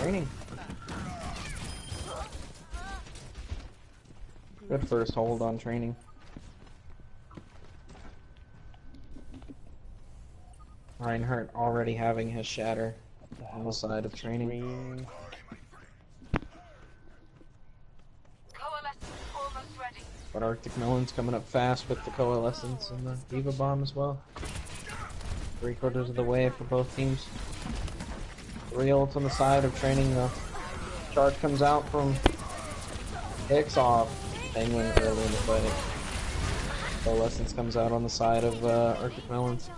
training. Good first hold on training. Reinhardt already having his shatter on the side of training. But Arctic Melons coming up fast with the Coalescence and the Diva Bomb as well. 3/4 of the way for both teams. 3 ults on the side of training though. Charge comes out from Hicks off Penguin early in the fight. Coalescence comes out on the side of Arctic Melons.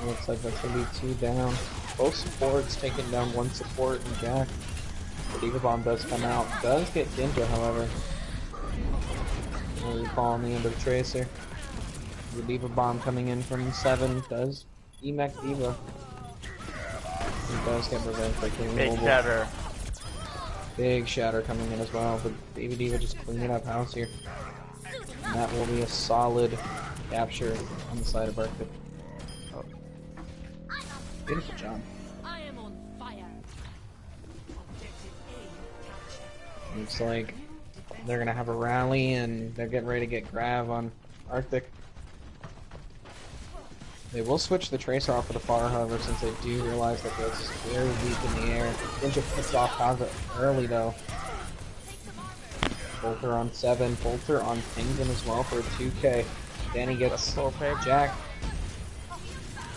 Looks like that's gonna be 2 down. Both supports taking down 1 support and Jack. The Diva Bomb does come out. Does get Ginja, however. We'll recall on the end of Tracer. The Diva Bomb coming in from 7 does EMAC Diva. He does get revenge by killing Big Mobile. shatter. Big shatter coming in as well, but Baby Diva just cleaning up house here. And that will be a solid capture on the side of Arctic. Oh. Beautiful job. I am on fire. Looks like they're gonna have a rally and they're getting ready to get Grav on Arctic. They will switch the Tracer off of the far, however, since they do realize that this is very weak in the air. Ninja picks off Kaza early though. Bolter on 7, Bolter on Penguin as well for a 2K. Danny gets Jack.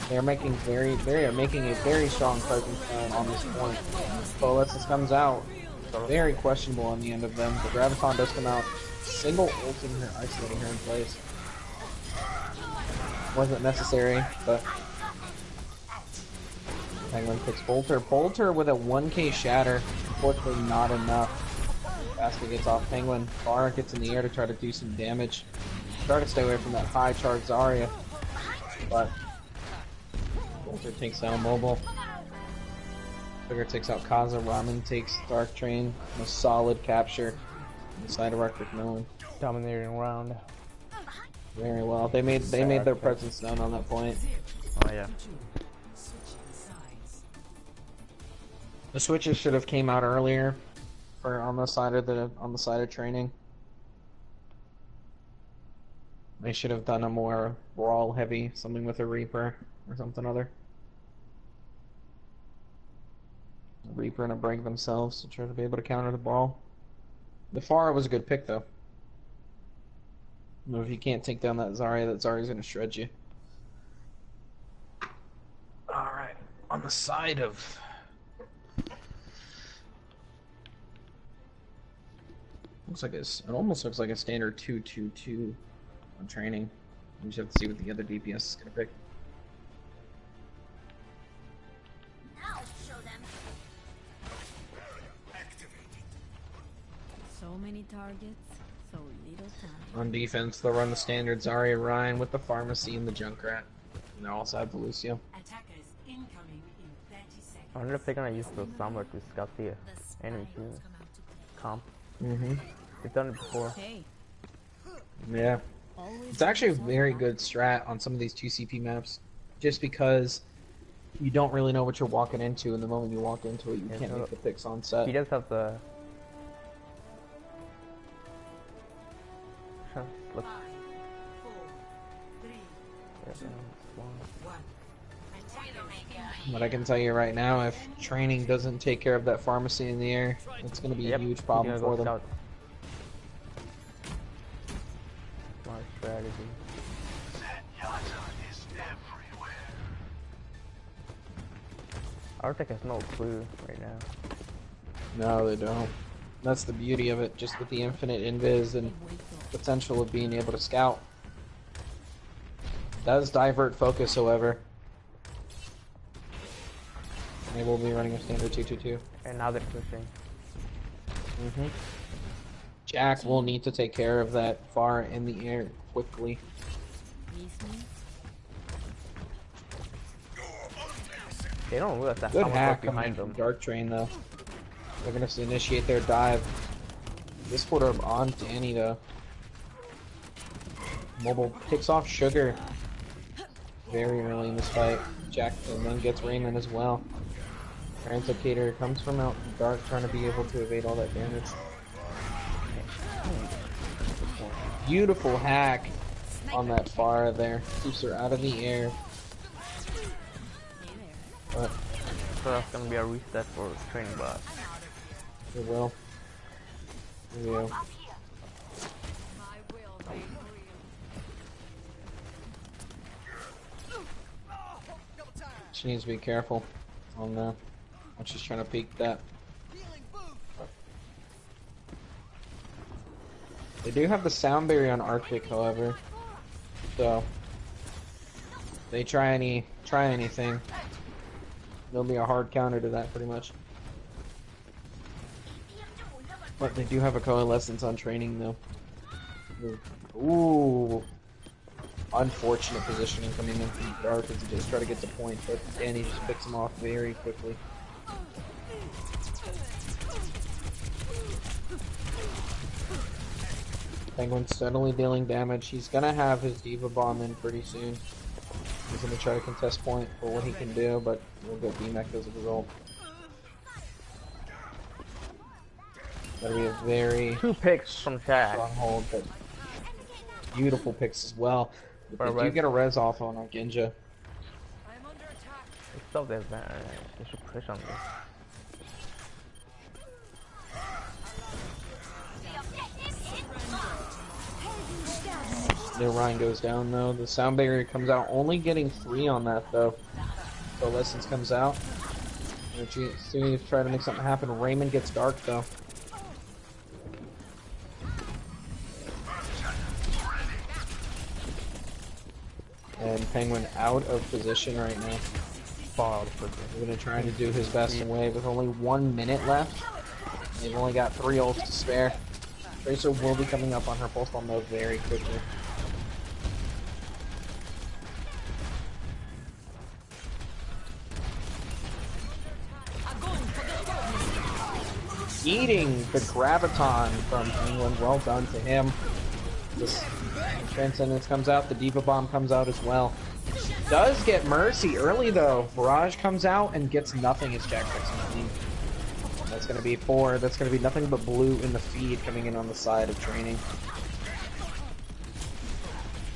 They are making a very strong presence on this point. Coalescence comes out. Very questionable on the end of them. The Graviton does come out. Single ulting her, isolating her in place. Wasn't necessary, but Penguin picks Bolter. Bolter with a 1K shatter. Unfortunately not enough. Basket gets off Penguin. Bar gets in the air to try to do some damage. Try to stay away from that high charge Zarya. But Bolter takes down Mobile. Figure takes out Kaza. Ramen takes Dark Train. A solid capture on the side of Arctic Melon. Dominating round. Very well. They made their presence known on that point. Oh yeah. The switches should have came out earlier for on the side of training. They should have done a more brawl heavy, something with a Reaper or something other. A Reaper and a Break themselves to try to be able to counter the brawl. The Pharah was a good pick though. If you can't take down that Zarya's gonna shred you. Alright, on the side of it almost looks like a standard 2-2-2 on training. We just have to see what the other DPS is gonna pick. Now show them. So many targets, so little time. On defense, they'll run the standard Zarya Ryan with the Pharmacy and the Junkrat. And they'll also have the Lucio. Attackers incoming in 30 seconds. I wonder if they're gonna use the Summer to scout the enemy comp. They've done it before. Hey. Yeah. It's actually a very good strat on some of these 2CP maps. Just because you don't really know what you're walking into, and the moment you walk into it, you can't make the picks on set. He does have the... Look. 5, 4, 3, 2, 1. But I can tell you right now, if training doesn't take care of that Pharmacy in the air, it's going to be a huge problem for them. Smart strategy. Arctic has no clue right now. No, they don't. That's the beauty of it, just with the infinite invis and potential of being able to scout. Does divert focus, however. They will be running a standard 2-2-2. And now they're pushing. Jack will need to take care of that far in the air quickly. They don't realize that Good someone's hack behind coming them. from Dark Train though. They're gonna initiate their dive. This quarter up on Danny though. Mobile picks off Sugar very early in this fight. Jack and then gets Raymond as well. Translocator comes from out dark, trying to be able to evade all that damage. Beautiful hack on that bar there. Keeps her out of the air. But So that's gonna be a reset for training bot. it will. Here we go. She needs to be careful on when she's trying to peek that. They do have the sound barrier on Arctic, however. So if they try anything, there'll be a hard counter to that pretty much. But they do have a coalescence on training though. Ooh. Unfortunate positioning coming in from Dark as he just try to get the point, but Danny just picks him off very quickly. Penguin's steadily dealing damage. He's gonna have his Diva Bomb in pretty soon. He's gonna try to contest point for what he can do, but we'll get BMAC as a result. That'll be a very 2 picks from Shaq. strong hold, but beautiful picks as well. But they do get a res off on Genja. It's still there, man. They should push on this. Their Ryan goes down though. The sound barrier comes out, only getting 3 on that though. So Lessons comes out. And soon to try to make something happen. Raymond gets dark though. And Penguin out of position right now. Far out of position. He's gonna try to do his best away with only 1 minute left. They've only got 3 ults to spare. Tracer will be coming up on her pulse bomb though very quickly. Eating the Graviton from England. Well done to him. This Transcendence comes out. The Diva Bomb comes out as well. Does get Mercy early though. Barrage comes out and gets nothing as Jack picks him clean. That's going to be 4. That's going to be nothing but blue in the feed coming in on the side of training.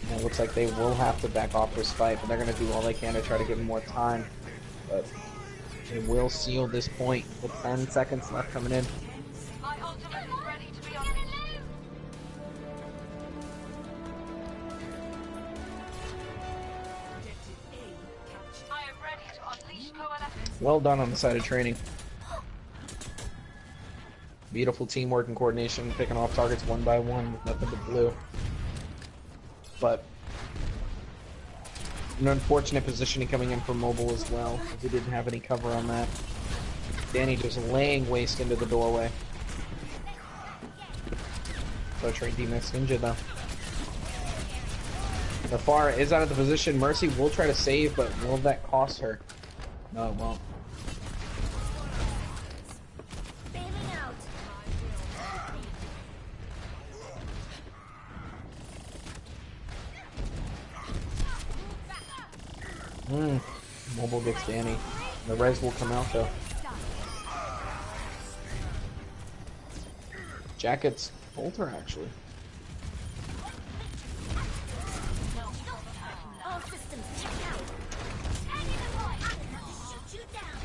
And it looks like they will have to back off this fight, but they're going to do all they can to try to give him more time. But they will seal this point with 10 seconds left coming in. My ultimate is ready to be unleashed. I am ready to unleash coalescence. Well done on the side of training. Beautiful teamwork and coordination, picking off targets one by one with nothing but blue. But an unfortunate positioning coming in from Mobile as well, as he didn't have any cover on that. Danny just laying waste into the doorway. So train DMX Ninja though. The Pharah is out of the position. Mercy will try to save, but will that cost her? No, it won't. Mobile gets Danny. The res will come out though. Jackets Bolter actually. All systems checked out. Shoot you down.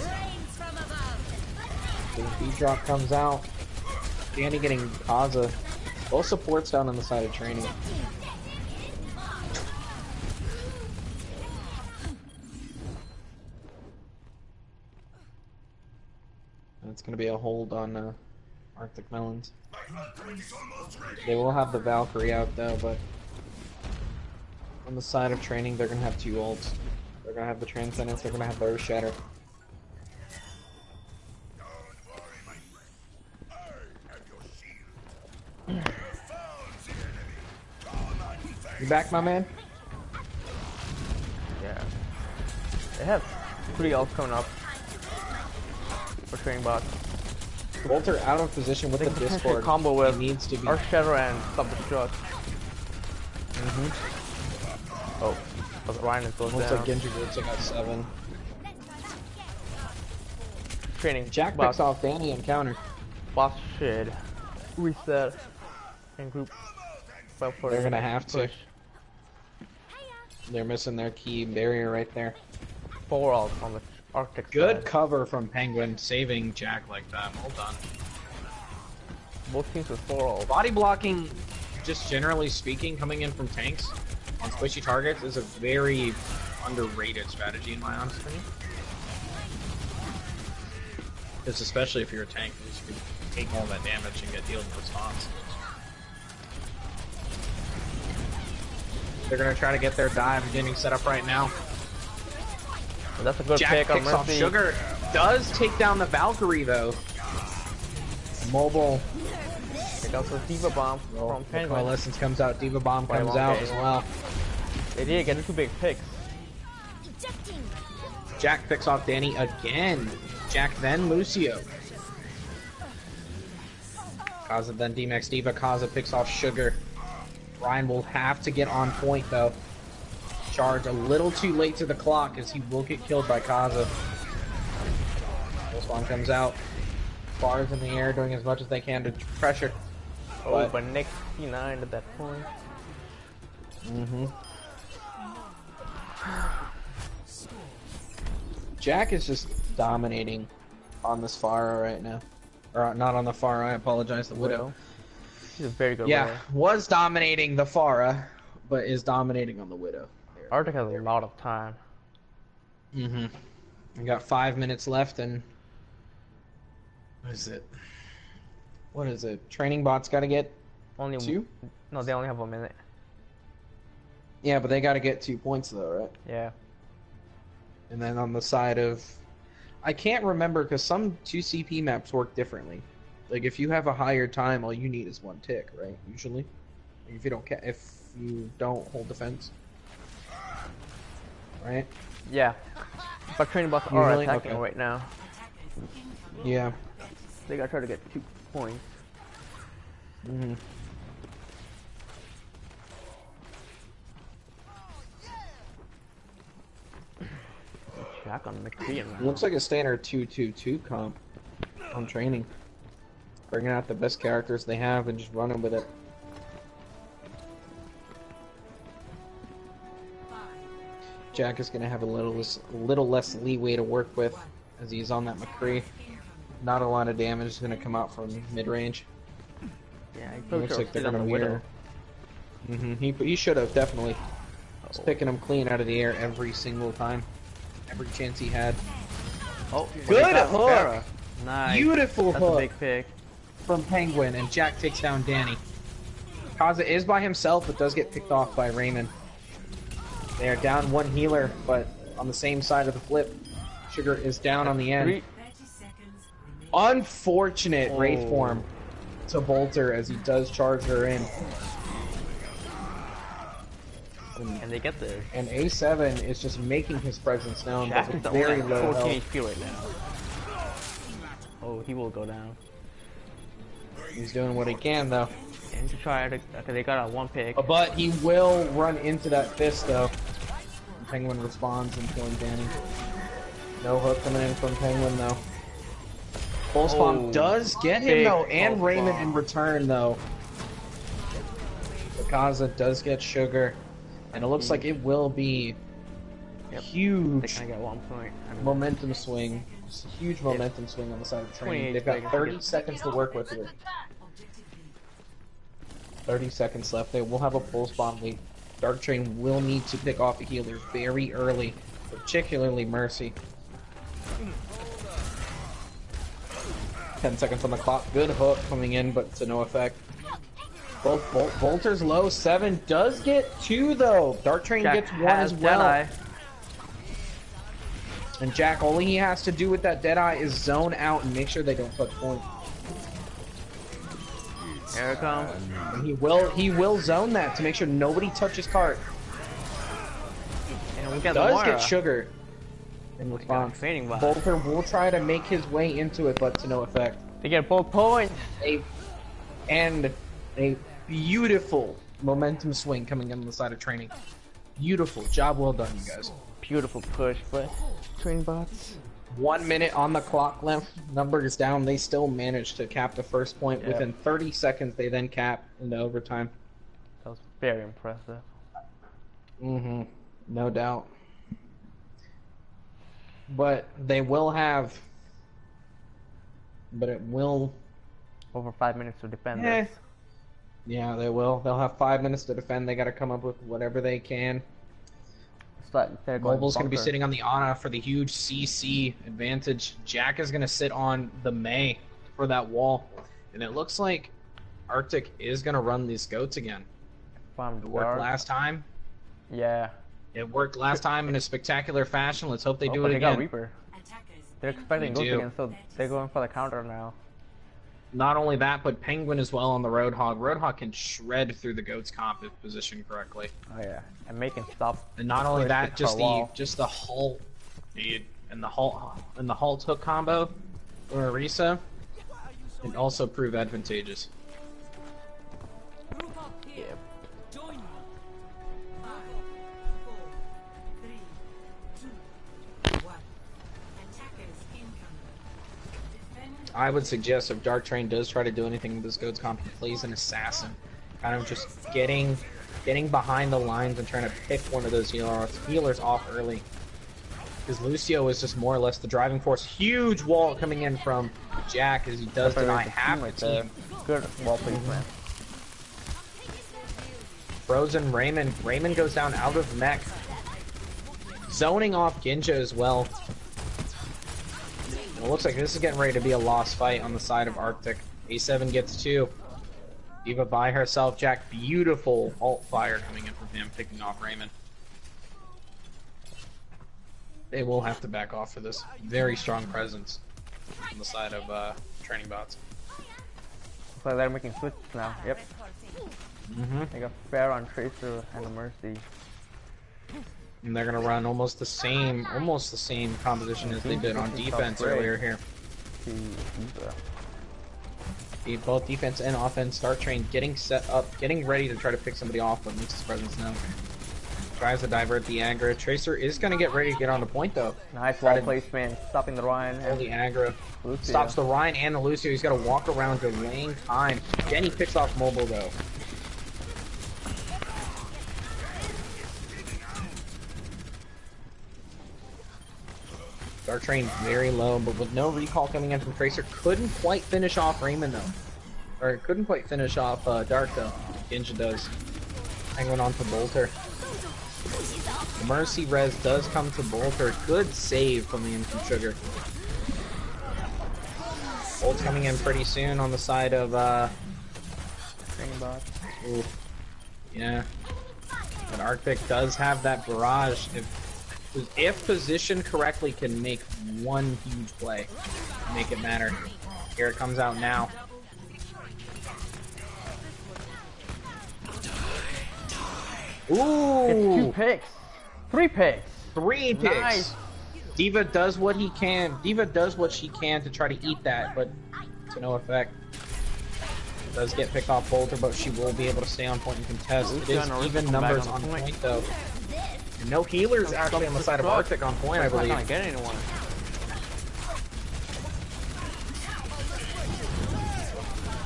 Rains from above. The B-drop comes out. Danny getting Kaza. Both supports down on the side of training. It's going to be a hold on Arctic Melons. They will have the Valkyrie out though, but on the side of training they're going to have 2 ults. They're going to have the Transcendence, they're going to have the Earth Shatter. You back, my man? Yeah. They have 3 ults coming up. For training bot. Bolter out of position with They the can potentially Discord. combo with He needs to be. our Shadow and self-destruct. Oh, but Ryan is goes Looks down. like Genji Roots got 7. Training Jack bot. picks off Danny and counter. Boss should reset and group. They're gonna have to. push. They're missing their key barrier right there. 4 ult on the Arctic Good side. cover from Penguin, saving Jack like that. Well done. Both teams with 4 ult. Body blocking, just generally speaking, coming in from tanks on squishy targets is a very underrated strategy in my honest opinion. Because especially if you're a tank, you just take all that damage and get healed in response. They're gonna try to get their dive getting set up right now. That's a good Jack pick on picks off Mercy. Sugar. Does take down the Valkyrie though. Mobile. Pick out the Diva Bomb from Penguin. Coalescence comes out. Diva Bomb By comes one out game. as well. They did get 2 big picks. Jack picks off Danny again. Jack then Lucio. Kaza then D-Max Diva. Kaza picks off Sugar. Ryan will have to get on point though. Charge a little too late to the clock as he will get killed by Kaza. This one comes out. Bars in the air doing as much as they can to pressure. Oh, but Nick P9 at that point. Jack is just dominating on this Pharah right now. Or not on the Pharah, I apologize, the Widow. She's a very good Yeah, player. was dominating the Pharah, but is dominating on the Widow. Arctic has a lot of time. We got 5 minutes left and... What is it? What is it? Training bot's gotta get Only 2? No, they only have 1 minute. Yeah, but they gotta get 2 points though, right? Yeah. And then on the side of... I can't remember because some 2 CP maps work differently. Like if you have a higher time, all you need is 1 tick, right? Usually, like if you don't hold defense, right? Yeah. But training bots are Usually? attacking Okay. right now. Yeah. They gotta try to get 2 points. Jack on McPhee and Looks like a standard 2-2-2 comp on training. Bringing out the best characters they have and just running with it. Jack is going to have a little less leeway to work with as he's on that McCree. Not a lot of damage is going to come out from mid-range. yeah, he It probably looks should like have they're stayed on going the to Widow. mirror. He should have, definitely. He's picking him clean out of the air every single time. Every chance he had. Oh, Good they got hook! Pharah. Nice. Beautiful That's a hook big pick. from Penguin, and Jack takes down Danny. Kaza is by himself, but does get picked off by Raymond. They are down 1 healer, but on the same side of the flip. Sugar is down on the end. 3. 30 seconds remaining. Unfortunate Wraith Oh. form to Bolter as he does charge her in. And they get there. And A7 is just making his presence known, Jack but is with the very only low 14 health. HP right now. Oh, he will go down. He's doing what he can, though. And to try to, okay, they got a 1 pick. But he will run into that fist, though. Penguin responds and killing Danny. No hook coming in from Penguin, though. Pulse Bomb Oh, does get him, big though, and Pulse Raymond Bomb. in return, though. Kaza does get Sugar, and it looks like it will be Yep. They huge kind of got 1 point. I mean, momentum swing. Just a huge momentum swing on the side of training. 28 They've got seconds. 30 seconds to work with here. 30 seconds left. They will have a Pulse Bomb lead. Dark Train will need to pick off a healer very early, particularly Mercy. 10 seconds on the clock. Good hook coming in, but to no effect. Bolter's low. 7 does get 2, though. Dark Train Jack gets 1 has as well. Deadeye. And Jack, all he has to do with that Deadeye is zone out and make sure they don't touch point. Here it comes. And he will zone that to make sure nobody touches cart. And we got the Does Moira. get Sugar. in God, response. training bot. Bolter will try to make his way into it, but to no effect. They get both points. And a beautiful momentum swing coming in on the side of training. Beautiful. Job well done, you guys. Beautiful push, but train bots. 1 minute on the clock left. Number is down. They still managed to cap the first point. Yep. Within 30 seconds, they then cap into overtime. That was very impressive. Mm-hmm. No doubt. But they will have... But it will... Over 5 minutes to defend Eh. this. Yeah, they will. They'll have 5 minutes to defend. They got to come up with whatever they can. It's like they're going Mobile's going to be bunker. sitting on the Ana for the huge CC advantage. Jack is going to sit on the Mei for that wall. And it looks like Arctic is going to run these goats again. From It worked dark. last time. Yeah. It worked last time in a spectacular fashion. Let's hope they do but it they got again. Reaper. Attackers They're expecting They ghosts do. again, so they're going for the counter now. Not only that, but Penguin as well on the Roadhog. Roadhog can shred through the goats comp if positioned correctly. Oh yeah, and making stop. And not only Push that, it just for a wall. the halt, dude, and the halt hook combo for Orisa can also prove advantageous. Group up here. Yep. Join me. 5, 4, 3, 2, 1. Attackers incoming. Defend. I would suggest if Dark Train does try to do anything with this goats comp, he plays an assassin, kind of just getting behind the lines and trying to pick one of those healers off early. Because Lucio is just more or less the driving force. Huge wall coming in from Jack as he does deny half the team. Good wall placement. Frozen Raymond. Raymond goes down out of mech. Zoning off Ginja as well. And it looks like this is getting ready to be a lost fight on the side of Arctic. A7 gets 2. Diva by herself. Jack, beautiful alt fire coming in from him, picking off Raymond. They will have to back off for this very strong presence on the side of training bots. Looks like they're making switches now. Yep. Mm-hmm. They got Fair on Tracer and a Mercy. And they're gonna run almost the same composition as they did on defense earlier here. To Diva. Both defense and offense. Start Train getting set up, getting ready to try to pick somebody off, but makes his presence known. Tries to divert the aggro. Tracer is gonna get ready to get on the point though. Nice Try wall to placement, stopping the Ryan. Pull the aggro. Lucio. Stops the Ryan and the Lucio. He's got to walk around delaying time. Then he picks off Mobile though. Dark Train very low, but with no recall coming in from Tracer, couldn't quite finish off Raymond though. Or couldn't quite finish off Dark though. Ginja does. Penguin on to Bolter. Mercy res does come to Bolter. Good save from the Infant Sugar. Bolt's coming in pretty soon on the side of Training bot. ooh. Yeah. But Arctic does have that barrage. If positioned correctly, can make one huge play. Make it matter. Here it comes out now. Ooh! 2 picks. 3 picks. 3 picks. Nice. Diva does what he can. Diva does what she can to try to eat that, but to no effect. Does get picked off Bolter, but she will be able to stay on point and contest. It is even numbers on point though. And no healers actually on the side of Arctic on point, I believe. Not gonna get anyone.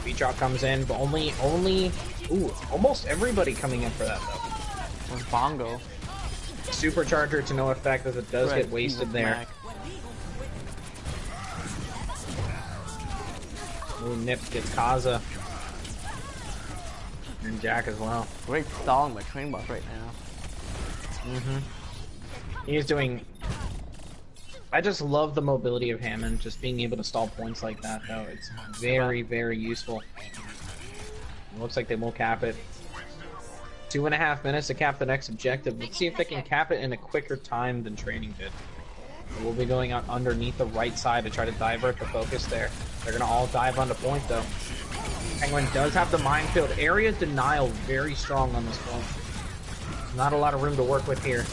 B-drop comes in, but only, ooh, almost everybody coming in for that though. With Bongo. Supercharger to no effect as it does Right, get wasted he's there. Mac. Ooh, Nip gets Kaza. And Jack as well. Great stalling by Train Boss right now. He's doing... I just love the mobility of Hammond, just being able to stall points like that though. It's very, very useful. It looks like they will cap it. 2.5 minutes to cap the next objective. Let's see if they can cap it in a quicker time than training did. We'll be going out underneath the right side to try to divert the focus there. They're gonna all dive onto point though. Penguin does have the minefield. Area denial very strong on this point. Not a lot of room to work with here.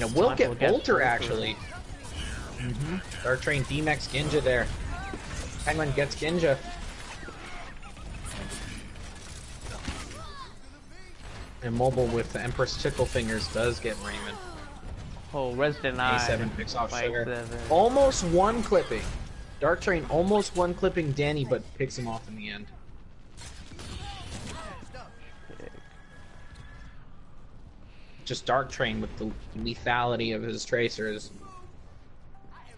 And it will Might as get well get Bolter, Bolter. actually. Dark Train D-Max Ginja there. Penguin gets Ginja. And Mobile with the Empress Tickle Fingers does get Raymond. Oh, Resident Eye. A7 picks off Sugar. 5-7. Almost one clipping. Dark Train almost one clipping Danny, but picks him off in the end. Just Dark Train with the lethality of his tracers.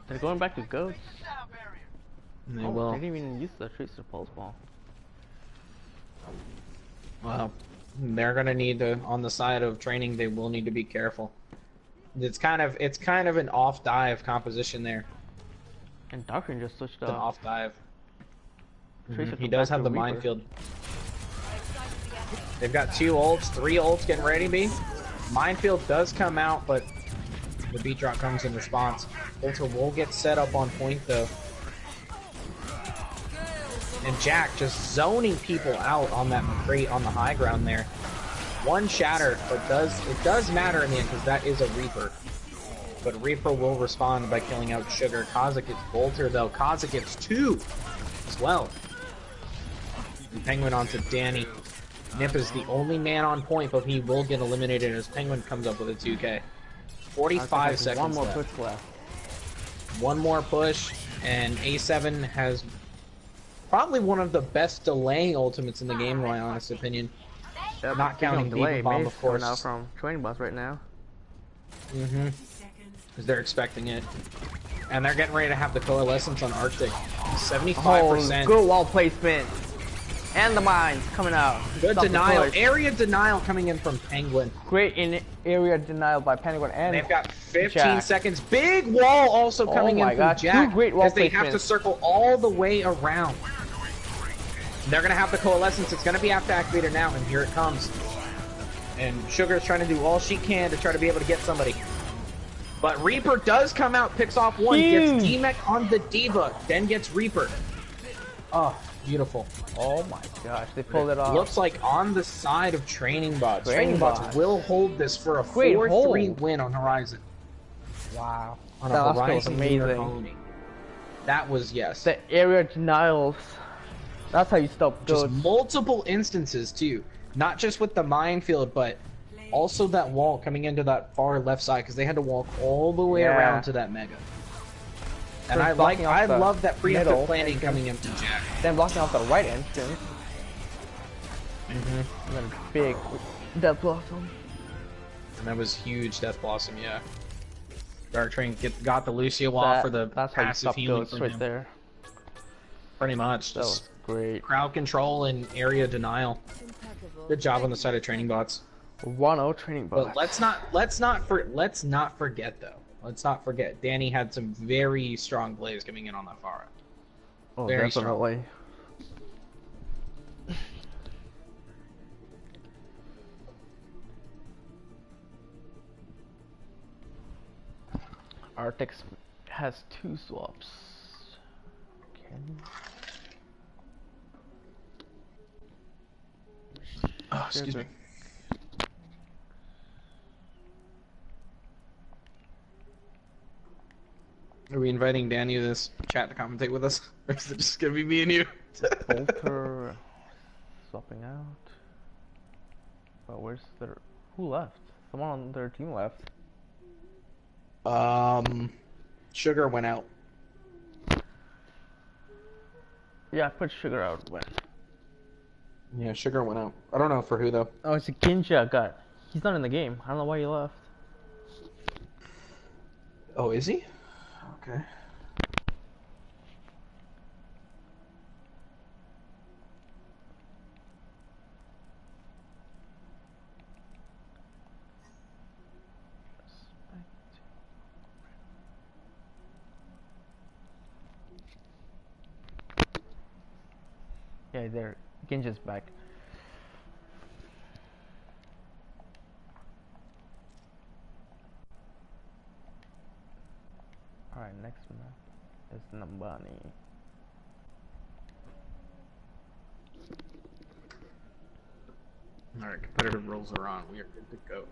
They're going back to Goats. And they Oh, will. they didn't even use the Tracer Pulse Ball. Well, they're gonna need to, on the side of training, they will need to be careful. It's kind of an off dive composition there. And Darkrai just switched It's an off. off dive. Tracer He comes does back have to the Reaper. minefield. They've got 2 ults, 3 ults getting ready to be. Minefield does come out, but the beat drop comes in response. Bolter will get set up on point though. And Jack just zoning people out on that McCree on the high ground there. One shatter, but it does matter in the end because that is a Reaper. But Reaper will respond by killing out Sugar. Kaza gets Bolter though. Kaza gets 2 as well. And Penguin onto Danny. Nip is the only man on point, but he will get eliminated as Penguin comes up with a 2K. 45 seconds One more left. push left. One more push, and A7 has probably one of the best delay ultimates in the game, in my honest opinion. Yep. Not counting delay. Diva Bomb, Mace of course. coming out from Training Bus right now. Mm-hmm. Because they're expecting it. And they're getting ready to have the Coalescence on Arctic. 75%. Oh, good wall placement. And the mines coming out. Good Stop the denial. push. Area denial coming in from Penguin. Great in area denial by Penguin and They've got 15 Jack. seconds. Big wall also coming in my from God, Jack. two great wall Because they have to placements. circle all the way around. They're going to have the Coalescence. It's going to be after activator now, and here it comes. And Sugar's trying to do all she can to try to be able to get somebody. But Reaper does come out, picks off one, Huge. gets D-Mech on the Diva, then gets Reaper. Oh, beautiful. oh my gosh, they pulled it off. Looks like on the side of Training Bots. Training Training Bots Bots. will hold this for a Great 4-3 hold. win on Horizon. Wow. On That a last kill was Horizon Lunar amazing. Colony. That was, yes. The area denials. That's how you stop Just Goats. multiple instances, too. Not just with the minefield, but also that wall coming into that far left side, because they had to walk all the way Yeah. around to that Mega. And First blocking off I the love that preemptive middle planning coming in from Jack. Then blocking off the right entrance. And then a big Death Blossom. And that was huge Death Blossom, yeah. Dark Train got the Lucio off for the That's how you passive stop healing Goats from right him. there. Pretty much. That was Just great. crowd control and area denial. Good job on the side of Training Bots. 1-0 Training Bus. But let's not forget though. Let's not forget Danny had some very strong plays coming in on that far. Oh, very strong. definitely. Arctix has 2 swaps. Okay. Oh, excuse me. Are we inviting Danny to this chat to commentate with us? Or is it just gonna be me and you? Bolter swapping out. Oh, where's their... Who left? Someone on their team left. Sugar went out. Yeah, I put Sugar out when. Yeah, Sugar went out. I don't know for who though. Oh, it's a Ginja got. He's not in the game. I don't know why he left. Oh, is he? Okay. Yeah, there. Ginja's back. Alright, next one is Nambani. Alright, competitive rules are on. We are good to go.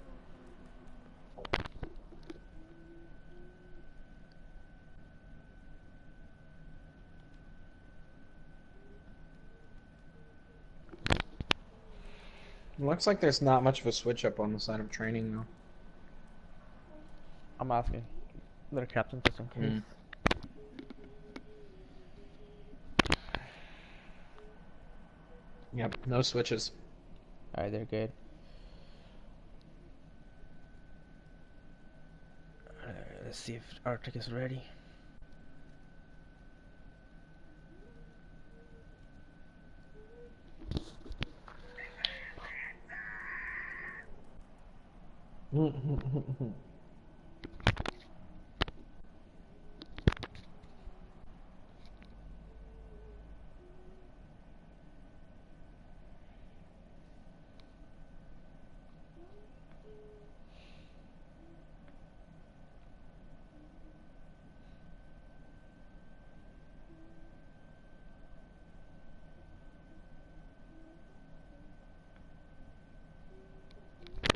Looks like there's not much of a switch up on the side of training though. I'm asking. Their captain just in case. Yep, no switches. Alright, they're good. Let's see if Arctic is ready.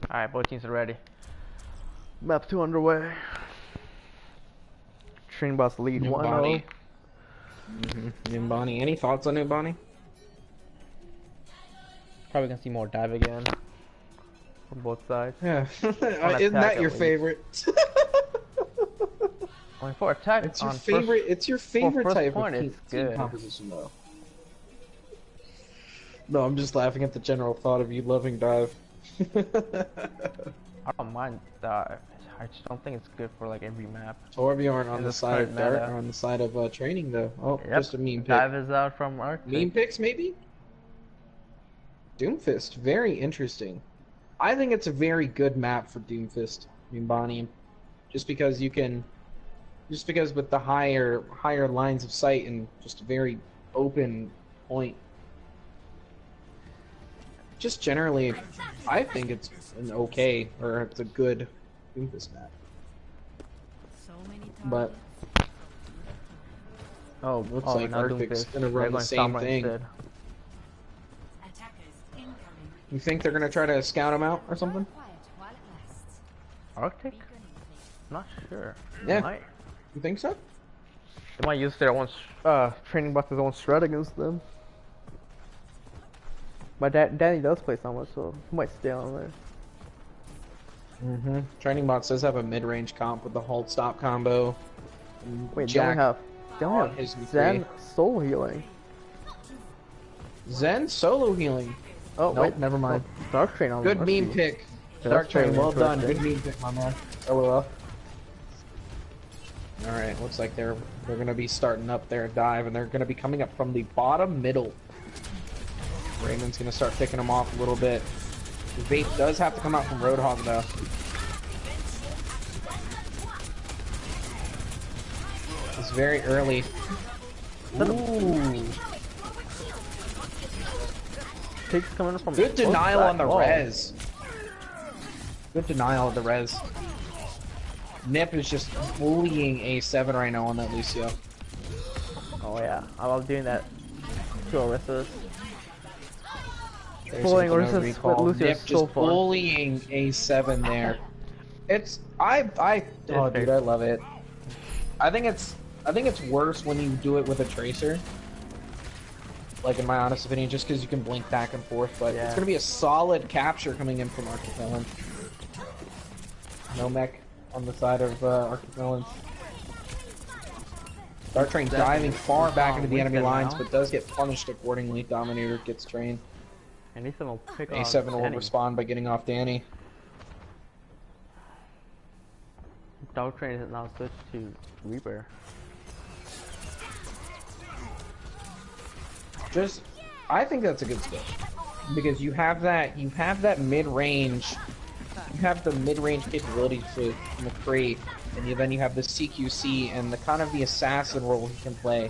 Alright, both teams are ready. Map 2 underway. Train boss lead New 1-0. Bonnie. Bonnie. Any thoughts on New Bonnie? Probably gonna see more dive again. From both sides. Yeah. On Isn't attack that your at least. favorite? I mean, for attack, It's your on favorite. First, It's your favorite first type point, of it's team good. composition, though. No, I'm just laughing at the general thought of you loving dive. I don't mind dive. I just don't think it's good for like every map. Torbjorn on In the this side of current dart, meta. on the side of training, though. Oh, Yep. just a meme pick. Dive is out from Arctic. Meme picks, maybe? Doomfist, very interesting. I think it's a very good map for Doomfist, Bonnie. Just because you can, just because with the higher lines of sight and just a very open point. Just generally, I think it's an okay, or it's a good Doomfist map. So many But targets. Oh, looks oh, like not Arctic's Doomfist. gonna They're run the going same Sombra thing. instead. Attackers incoming. You think they're gonna try to scout him out or something? Quiet while it lasts. Arctic? Beacon in place. Not sure. Yeah. They might, You think so? they might use their own training bots as their own strat against them. But Danny does play Sombra, so he might stay on there. Training bots does have a mid-range comp with the hold stop combo. And Wait, Jack they on only his have Zen soul healing. Zen solo healing. Oh Nope, wait, never mind. Oh, Dark Train on Good Mercy. meme pick. Yeah, Dark that's Train, very well done. interesting. Good meme pick, my man. LOL. Alright, looks like they're gonna be starting up their dive and they're gonna be coming up from the bottom middle. Raymond's gonna start picking them off a little bit. The bait does have to come out from Roadhog though. It's very early. Ooh. Pigs coming from Good both denial sides. on the Whoa. res. Good denial of the res. Nip is just bullying A7 right now on that Lucio. Oh yeah, I love doing that to Orithas. There's Bullying no Orithas with recall. Lucio Nip is just so fun. bullying A7 there. It's oh very dude, I love it. I think it's worse when you do it with a tracer. Like in my honest opinion, just because you can blink back and forth, but Yeah. it's gonna be a solid capture coming in from Arctic Melons. No mech on the side of Arctic Melons. Dark Train diving far back into the enemy lines, but does get punished accordingly. Dominator gets trained. And A7 will pick on A7 will Danny. respond by getting off Danny. Dark Train is now switched to Reaper. I think that's a good skill because you have that mid-range, you have the mid-range capabilities with McCree, and then you have the CQC and the kind of the assassin role he can play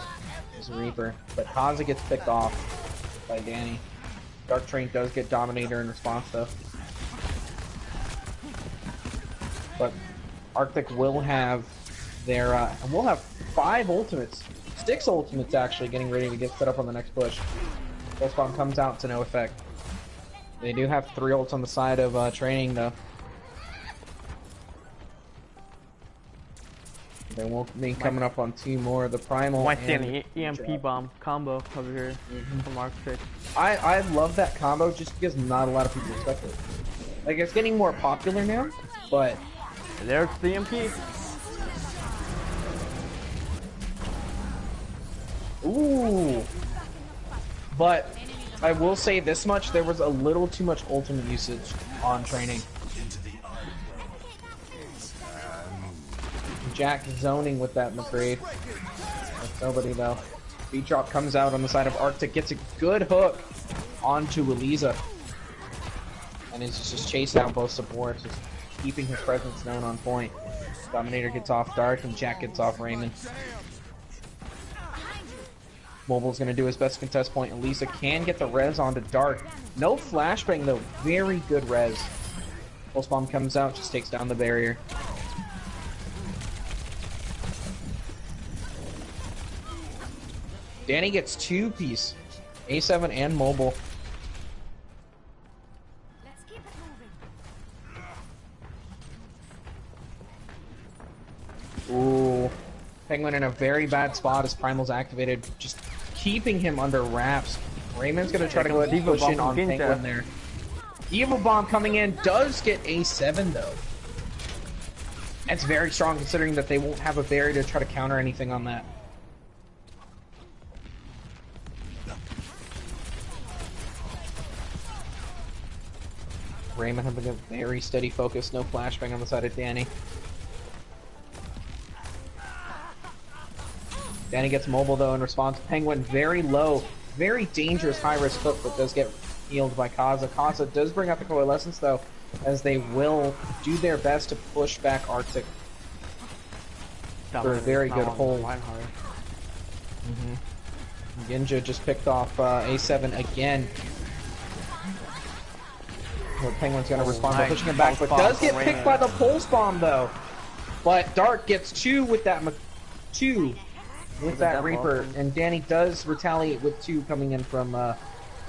as a Reaper. But Haza gets picked off by Danny. Dark Train does get Dominator in response though, but Arctic will have their will have 5 ultimates. 6 ultimates actually getting ready to get set up on the next push. Pulse Bomb comes out to no effect. They do have 3 ults on the side of training though. They won't be coming up on 2 more. The Primal Might see and an EMP bomb combo over here from Arctic. I love that combo just because not a lot of people expect it. Like, it's getting more popular now, but... There's the EMP. Ooh! But I will say this much, there was a little too much ultimate usage on training. Jack zoning with that McCree. That's nobody though. Beat drop comes out on the side of Arctic, gets a good hook onto Eliza. And is just chasing out both supports, just keeping his presence known on point. Dominator gets off Dark and Jack gets off Raymond. Mobile's gonna do his best to contest point. Eliza can get the res onto Dark. No flashbang though, very good res. Pulse bomb comes out, just takes down the barrier. Danny gets 2-piece. A7 and mobile. Let's keep it moving. Ooh. Penguin in a very bad spot as Primal's activated, just keeping him under wraps. Raymond's gonna try to go ahead and push in on Penguin there. Evil Bomb coming in, does get A7 though. That's very strong considering that they won't have a barrier to try to counter anything on that. Raymond having a very steady focus, no flashbang on the side of Danny. Danny gets mobile though in response. Penguin very low, very dangerous high-risk hook, but does get healed by Kaza. Kaza does bring out the Coalescence though, as they will do their best to push back Arctic for a very good hold. Ginja just picked off A7 again. Well, Penguin's gonna respond by pushing him back, but does get picked by the Pulse Bomb though. But Dark gets 2 with that Reaper, and Danny does retaliate with 2 coming in from the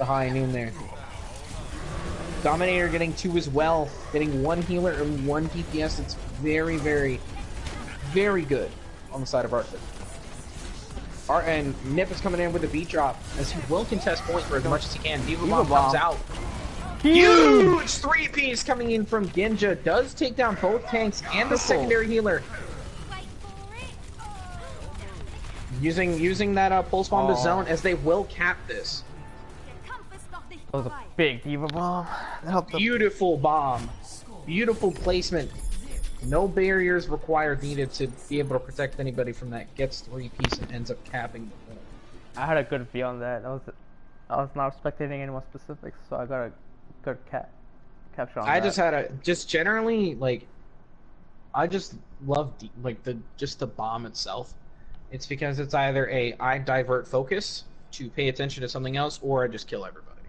high noon there. Dominator getting 2 as well, getting 1 healer and 1 DPS. It's very, very, very good on the side of Arctic. And Nip is coming in with a beat drop, as he will contest point for as much as he can. Diva Bomb comes out. Huge 3-piece coming in from Ginja. Does take down both tanks and the secondary healer. Using that pulse bomb to zone, as they will cap this. That was a big Diva Bomb. Beautiful bomb. Beautiful placement. No barriers required needed to be able to protect anybody from that. Gets 3-piece and ends up capping the point. I had a good feel on that. I was not expecting any more specifics, so I got a good capture on that. I just had generally, like, I just love the bomb itself. It's because it's either I divert focus to pay attention to something else, or I just kill everybody.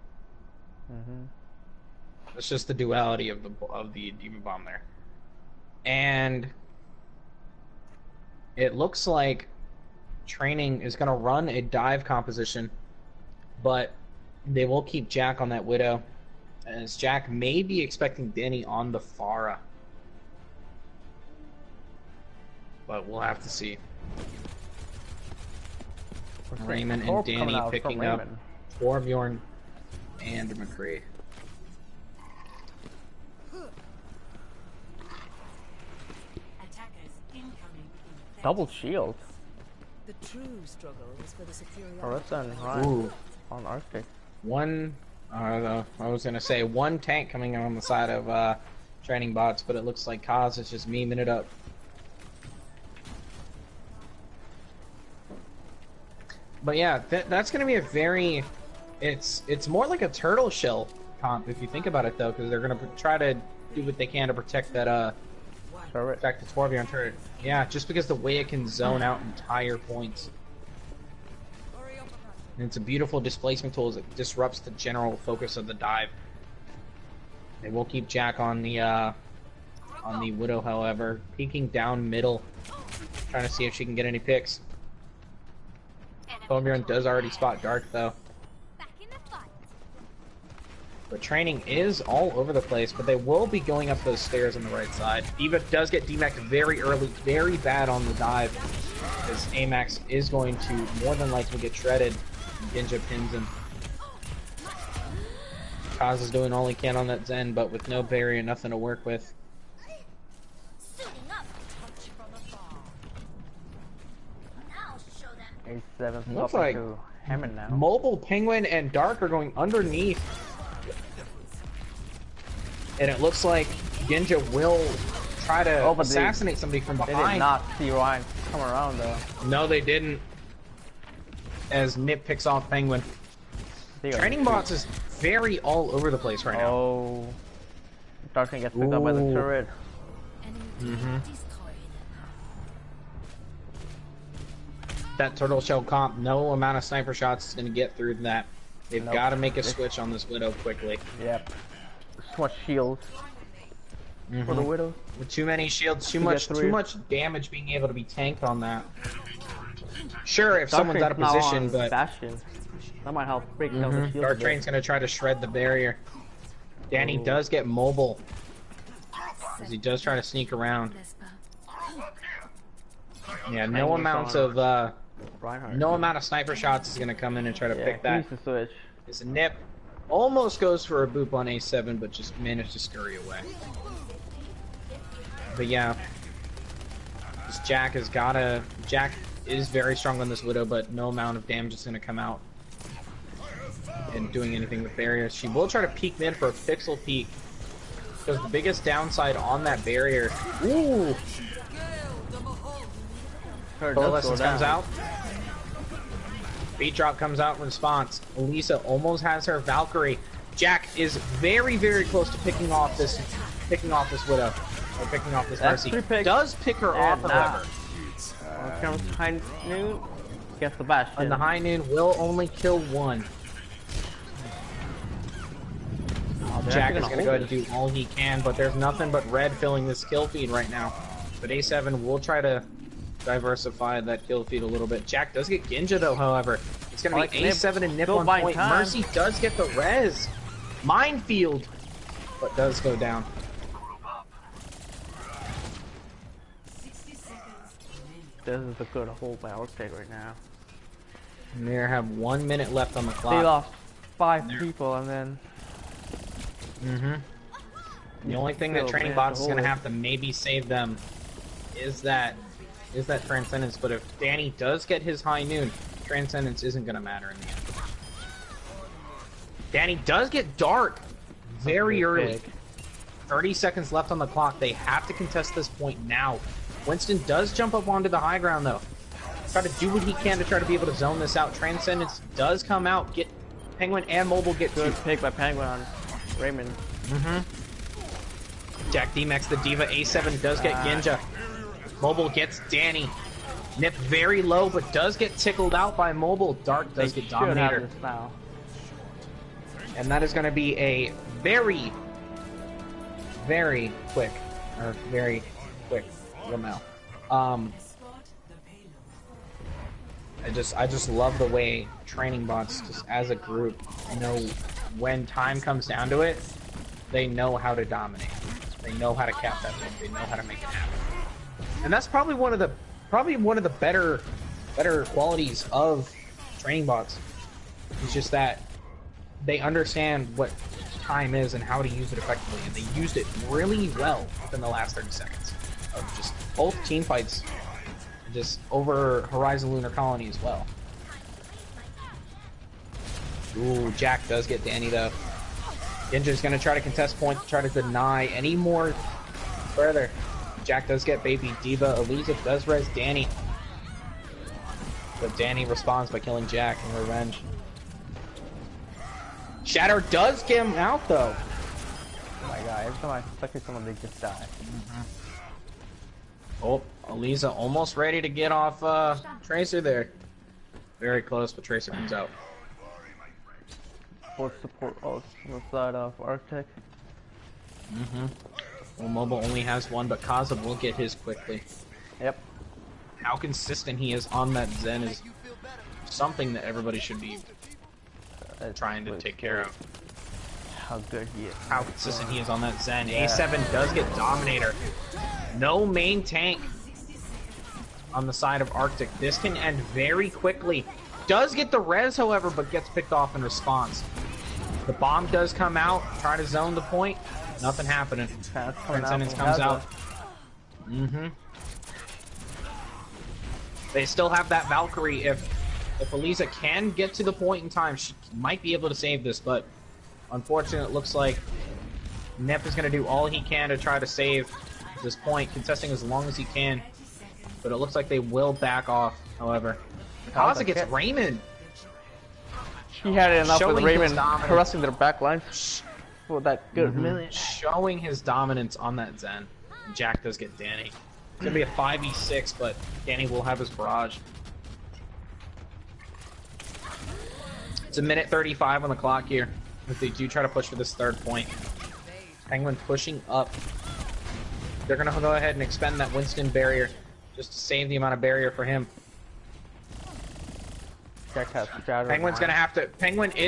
It's just the duality of the Diva Bomb there. And it looks like training is gonna run a dive composition, but they will keep Jack on that Widow, as Jack may be expecting Danny on the Pharah. But we'll have to see. Raymond and Danny picking up Torbjorn and McCree. Double shield. The true struggle is for the superiority. Orisa and Ryan on Arctic. I was gonna say 1 tank coming in on the side of training bots, but it looks like Kaz is just memeing it up. But yeah, that's gonna be a very, it's more like a turtle shell comp if you think about it though, because they're gonna try to do what they can to protect that protect the Torbjorn turret. Yeah, just because the way it can zone out entire points. And it's a beautiful displacement tool as it disrupts the general focus of the dive. They will keep Jack on the Widow, however, peeking down middle, trying to see if she can get any picks. Torbjorn does already spot Dark though. But training is all over the place, but they will be going up those stairs on the right side. D.Va does get DMAX very early, very bad on the dive, because Amax is going to more than likely get shredded. Ginja pins him. Kaz is doing all he can on that Zen, but with no barrier, nothing to work with. Suiting up. Touch from afar. Now show them. A7 Looks swapping like to Hammond now. Mobile, Penguin, and Dark are going underneath. And it looks like Ginja will try to assassinate somebody from They did behind. not see Ryan come around though. No, they didn't. As Nip picks off Penguin. Training bots is very all over the place right now. Oh. Dark gets picked up by the Ooh. turret. That turtle shell comp, no amount of sniper shots is going to get through that. They've Nope. got to make a switch on this Widow quickly. Yep. Too much shields for the Widow. With too many shields, too much damage being able to be tanked on that. Sure, if someone's out of position, but Bastion. That might help break down the shield. Dark Train's going to try to shred the barrier. Danny does get mobile, as he does try to sneak around. Yeah, no amount of no amount of sniper shots is going to come in and try to pick that. He needs to switch. It's a Nip. Almost goes for a boop on A7, but just managed to scurry away. But yeah, this Jack has gotta. Jack is very strong on this Widow, but no amount of damage is going to come out and doing anything with barriers. She will try to peek mid for a pixel peek, because the biggest downside on that barrier. Ooh! Coalescence comes out. Beat drop comes out in response. Elisa almost has her Valkyrie. Jack is very, very close to picking off this Widow. Or picking off this Mercy. Does pick her off, however. Comes high noon. Gets the Bastion. And the high noon will only kill one. Jack is going to go ahead and do all he can, but there's nothing but red filling this kill feed right now. But A7 will try to diversify that kill feed a little bit. Jack does get Ginja though, however. It's going to be A7 and Nip on point. Mercy does get the res. Minefield, but does go down. This is a good hold by Arctic right now. And they have 1 minute left on the clock. They lost 5 people and then... The only thing that Training Bots is going to have to maybe save them is that Transcendence, but if Danny does get his high noon, Transcendence isn't going to matter in the end. Danny does get Dark very early. 30 seconds left on the clock. They have to contest this point now. Winston does jump up onto the high ground though. Try to do what he can to try to be able to zone this out. Transcendence does come out, get Penguin and Mobile get good two. pick by Penguin on Raymond. Jack D-Max the D.Va. A7 does get Ginja. Mobile gets Danny. Nip very low, but does get tickled out by Mobile. Dark does get Dominator. And that is going to be a very, very quick, Ramel. I just love the way Training Bots, just as a group, know when time comes down to it, they know how to dominate. They know how to cap that win. They know how to make it happen. And that's probably one of the better qualities of Training Bots. It's just that they understand what time is and how to use it effectively, and they used it really well within the last 30 seconds of just both team fights, just over Horizon Lunar Colony as well. Ooh, Jack does get Danny though. Ginja's gonna try to contest point to try to deny any more further. Jack does get baby D.Va. Elisa does res Danny. But Danny responds by killing Jack in revenge. Shatter does get him out though. Oh my god, every time I suspected someone, they just die. Oh, Elisa almost ready to get off Tracer there. Very close, but Tracer comes out. Force support on the side of Arctic. Well, Mobile only has one, but Kaza will get his quickly. Yep. How consistent he is on that Zen is something that everybody should be trying to take care of. how good he is. How consistent he is on that Zen. A7 does get Dominator. No main tank on the side of Arctic. This can end very quickly. Does get the res, however, but gets picked off in response. The bomb does come out. Try to zone the point. Nothing happening. Transcendence comes out. They still have that Valkyrie. If Elisa can get to the point in time, she might be able to save this, but unfortunately it looks like Nep is going to do all he can to try to save this point, contesting as long as he can. But it looks like they will back off, however. Kaza gets Raymond. He had enough Showing with his Raymond dominance. harassing their backlines for that good minute. Showing his dominance on that Zen. Jack does get Danny. It's going to be a 5v6, but Danny will have his barrage. It's a minute 35 on the clock here. If they do try to push for this third point. Penguin pushing up. They're going to go ahead and expend that Winston barrier just to save the amount of barrier for him. Penguin is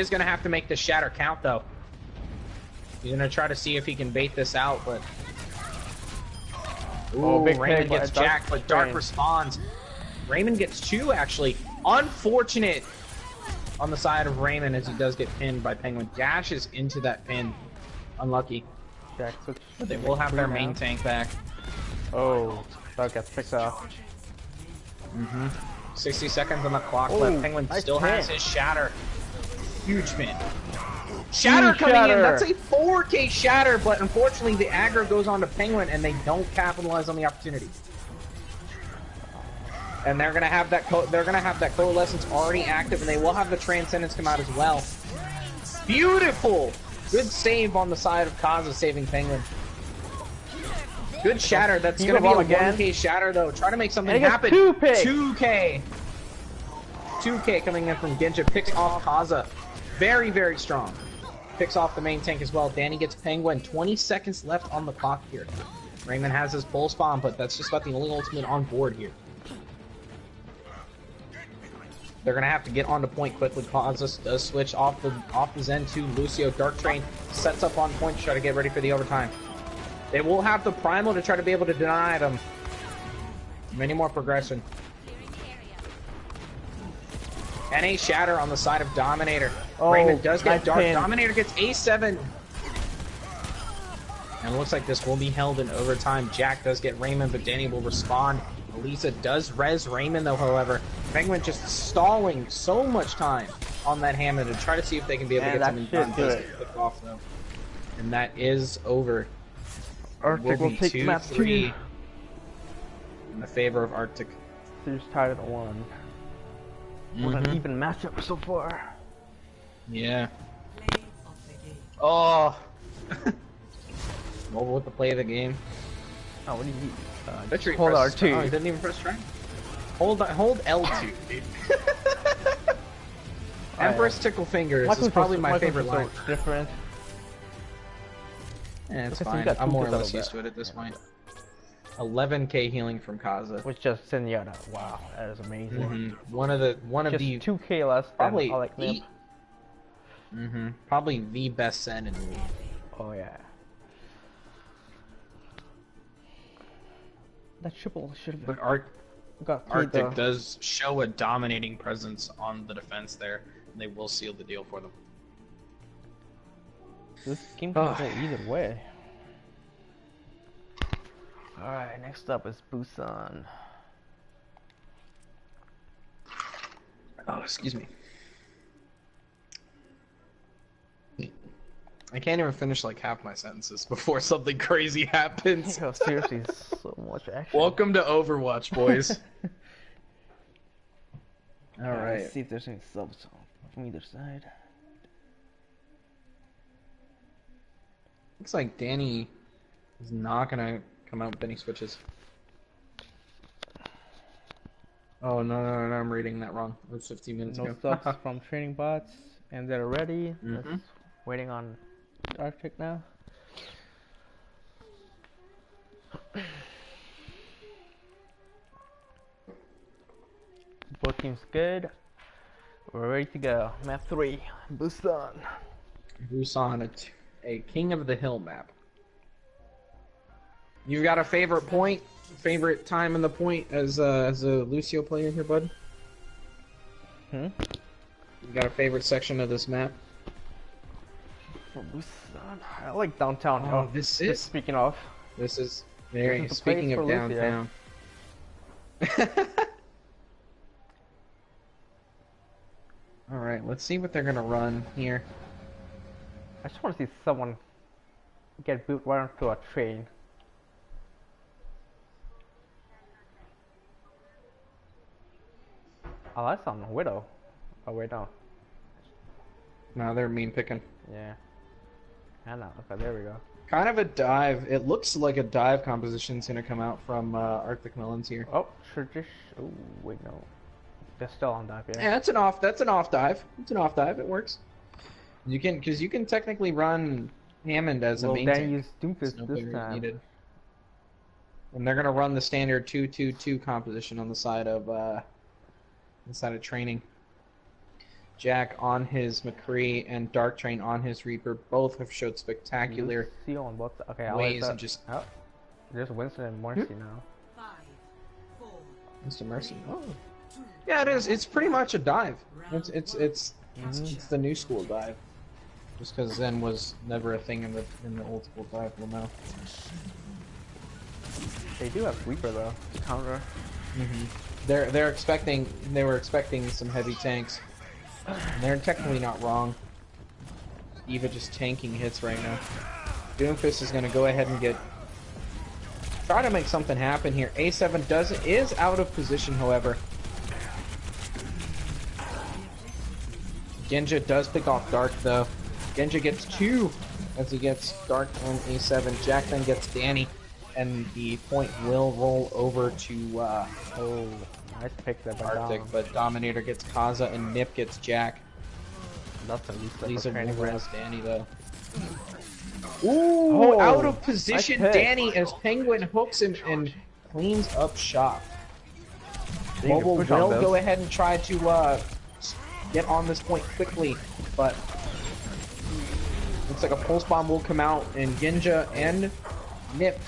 gonna have to make the shatter count though. He's gonna try to see if he can bait this out, but Raymond gets jacked, but Dark responds. Raymond gets 2 actually. Unfortunate on the side of Raymond as he does get pinned by Penguin. Dashes into that pin. Unlucky. But they will have their main tank back. Oh, that gets picked off. 60 seconds on the clock left. Penguin still has his shatter. Huge pin. Shatter coming in. That's a 4K shatter, but unfortunately the aggro goes on to Penguin and they don't capitalize on the opportunity. And they're gonna have that coalescence already active, and they will have the transcendence come out as well. Beautiful. Good save on the side of Kaza saving Penguin. Good shatter. That's going to be a 1K shatter, though. Try to make something happen. 2K. 2K coming in from Genja. Picks off Kaza. Very, very strong. Picks off the main tank as well. Danny gets Penguin. 20 seconds left on the clock here. Raymond has his pulse bomb, but that's just about the only ultimate on board here. They're going to have to get on the point quickly. Kaza does switch off the Zen to Lucio. Dark Train sets up on point to try to get ready for the overtime. They will have the primal to try to be able to deny them. Many more progression. NA Shatter on the side of Dominator. Raymond does get Dark. Dominator gets A7. And it looks like this will be held in overtime. Jack does get Raymond, but Danny will respond. Elisa does res Raymond, though, however. Penguin just stalling so much time on that hammer to try to see if they can be able to get something done. Does get picked off, though. And that is over. Arctic will take map 2 in the favor of Arctic. Series tied at 1. What an even matchup so far. Yeah. Oh. Mobile with the play of the game. Oh, what do you need? Hold R2. Oh, he didn't even press try. Hold L2, dude. Empress Tickle Fingers is probably my favorite line. Different. Yeah, it's fine. I'm more or less used to it at this point. 11K healing from Kaza. Which just Zenyatta. Wow, that is amazing. One of the 2K less probably than Alec Nip. Probably the best Zen in the league. Oh yeah. That triple should have been. But Arctic does show a dominating presence on the defense there, and they will seal the deal for them. This game can go either way. Alright, next up is Busan. Oh, excuse me. I can't even finish like half my sentences before something crazy happens. Yo, seriously, so much action. Welcome to Overwatch, boys. Alright. Let's see if there's any subs from either side. Looks like Danny is not gonna come out with any switches. Oh no, I'm reading that wrong. It was 15 minutes ago. No subs from training bots, and they're ready. Waiting on Arctic now. Both teams good. We're ready to go. Map 3, Busan. Busan, a King of the Hill map. You've got a favorite point, favorite time in the point as a Lucio player here, bud? Hmm? You got a favorite section of this map? For Busan, I like downtown. Oh, this is... Speaking of. This is very... This is the Speaking place of for Lucio. downtown. Alright, let's see what they're gonna run here. I just want to see someone get boot right onto a train. Oh, that's on Widow. Oh, wait, no. No, they're mean picking. Yeah. I know. Okay, there we go. Kind of a dive. It looks like a dive composition's gonna come out from Arctic Melons here. Oh, sure. Oh, wait, no. They're still on dive, yeah. Yeah, that's an off dive. It's an off dive. It works. You can, because you can technically run Hammond as a main then tank. use Doomfist No this players time. needed. And they're gonna run the standard 2-2-2 composition on the side of training. Jack on his McCree and Dark Train on his Reaper both have showed spectacular See on both. Okay, I ways like and that. just Oh, there's Winston and Marcy now. 5, 4, Mr. Mercy. Oh. Yeah, it is. It's pretty much a dive. It's the new school dive. Just because Zen was never a thing in the old school dive. Well, now. They do have Reaper though. Counter. They were expecting some heavy tanks. And they're technically not wrong. Eva just tanking hits right now. Doomfist is going to go ahead and try to make something happen here. A7 is out of position, however. Genja does pick off Dark though. Genja gets 2 as he gets Dark and A7. Jack then gets Danny, and the point will roll over to Oh, nice pick there by Arctic, Dom. but Dominator gets Kaza and Nip gets Jack. That's a reset These for are training moving ground. as Danny though. Ooh, Oh, out of position nice pick. Danny as Penguin hooks him and cleans up shop. You can Mobile push on will this. go ahead and try to get on this point quickly, but looks like a pulse bomb will come out, and Genja and Nip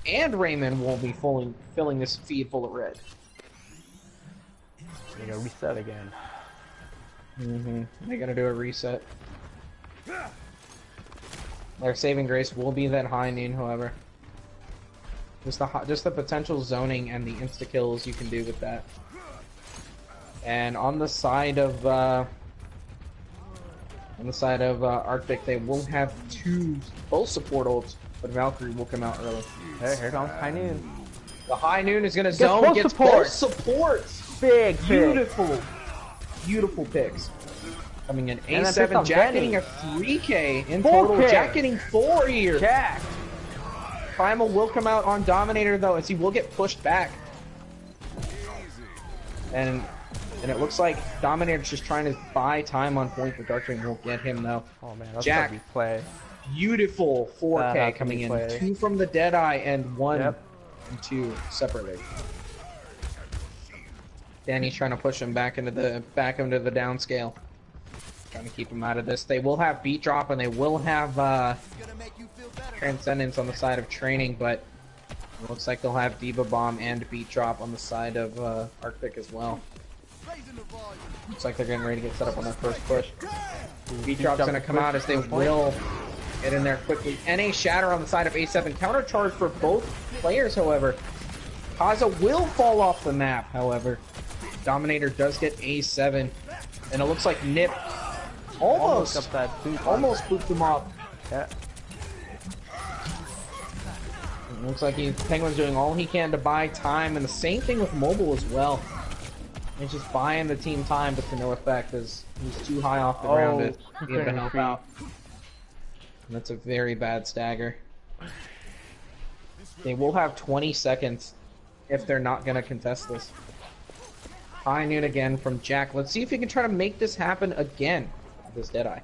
and Raymond will be filling this feed full of red. You gotta reset again. They're gonna do a reset. Their saving grace will be that high noon, however. Just the potential zoning and the insta kills you can do with that. And on the side of Arctic, they will have both support ults, but Valkyrie will come out early. Hey, here comes High Noon. The high noon is gonna both zone, gets both supports. supports. Big pick. Beautiful picks. Coming in And then A7, picks up Jack Danny. getting a 3K in 4 total. picks. Jack getting 4 here. Jack. Primal will come out on Dominator though, as he will get pushed back. And it looks like Dominator's just trying to buy time on point, but Dark Train won't get him though. Oh man, that's Jack. a big play. Beautiful That 4K has to coming be in. play. 2 from the Deadeye and 1 Yep. and 2 separately. Danny's trying to push him back into the downscale. Trying to keep him out of this. They will have beat drop and they will have Transcendence on the side of training, but it looks like they'll have Diva Bomb and beat drop on the side of Arctic as well. Looks like they're getting ready to get set up on their first push. Beat drop's Jump gonna come out as they point. will get in there quickly. NA Shatter on the side of A7. Counter charge for both players, however. Kaza will fall off the map, however. Dominator does get A7. And it looks like Nip almost up that boot. almost booped him off. Yeah. It looks like Penguin's doing all he can to buy time, and the same thing with Mobile as well. He's just buying the team time, but to no effect, as he's too high off the ground to be able to help out. And that's a very bad stagger. They will have 20 seconds if they're not going to contest this. High noon again from Jack. Let's see if he can try to make this happen again with this Deadeye.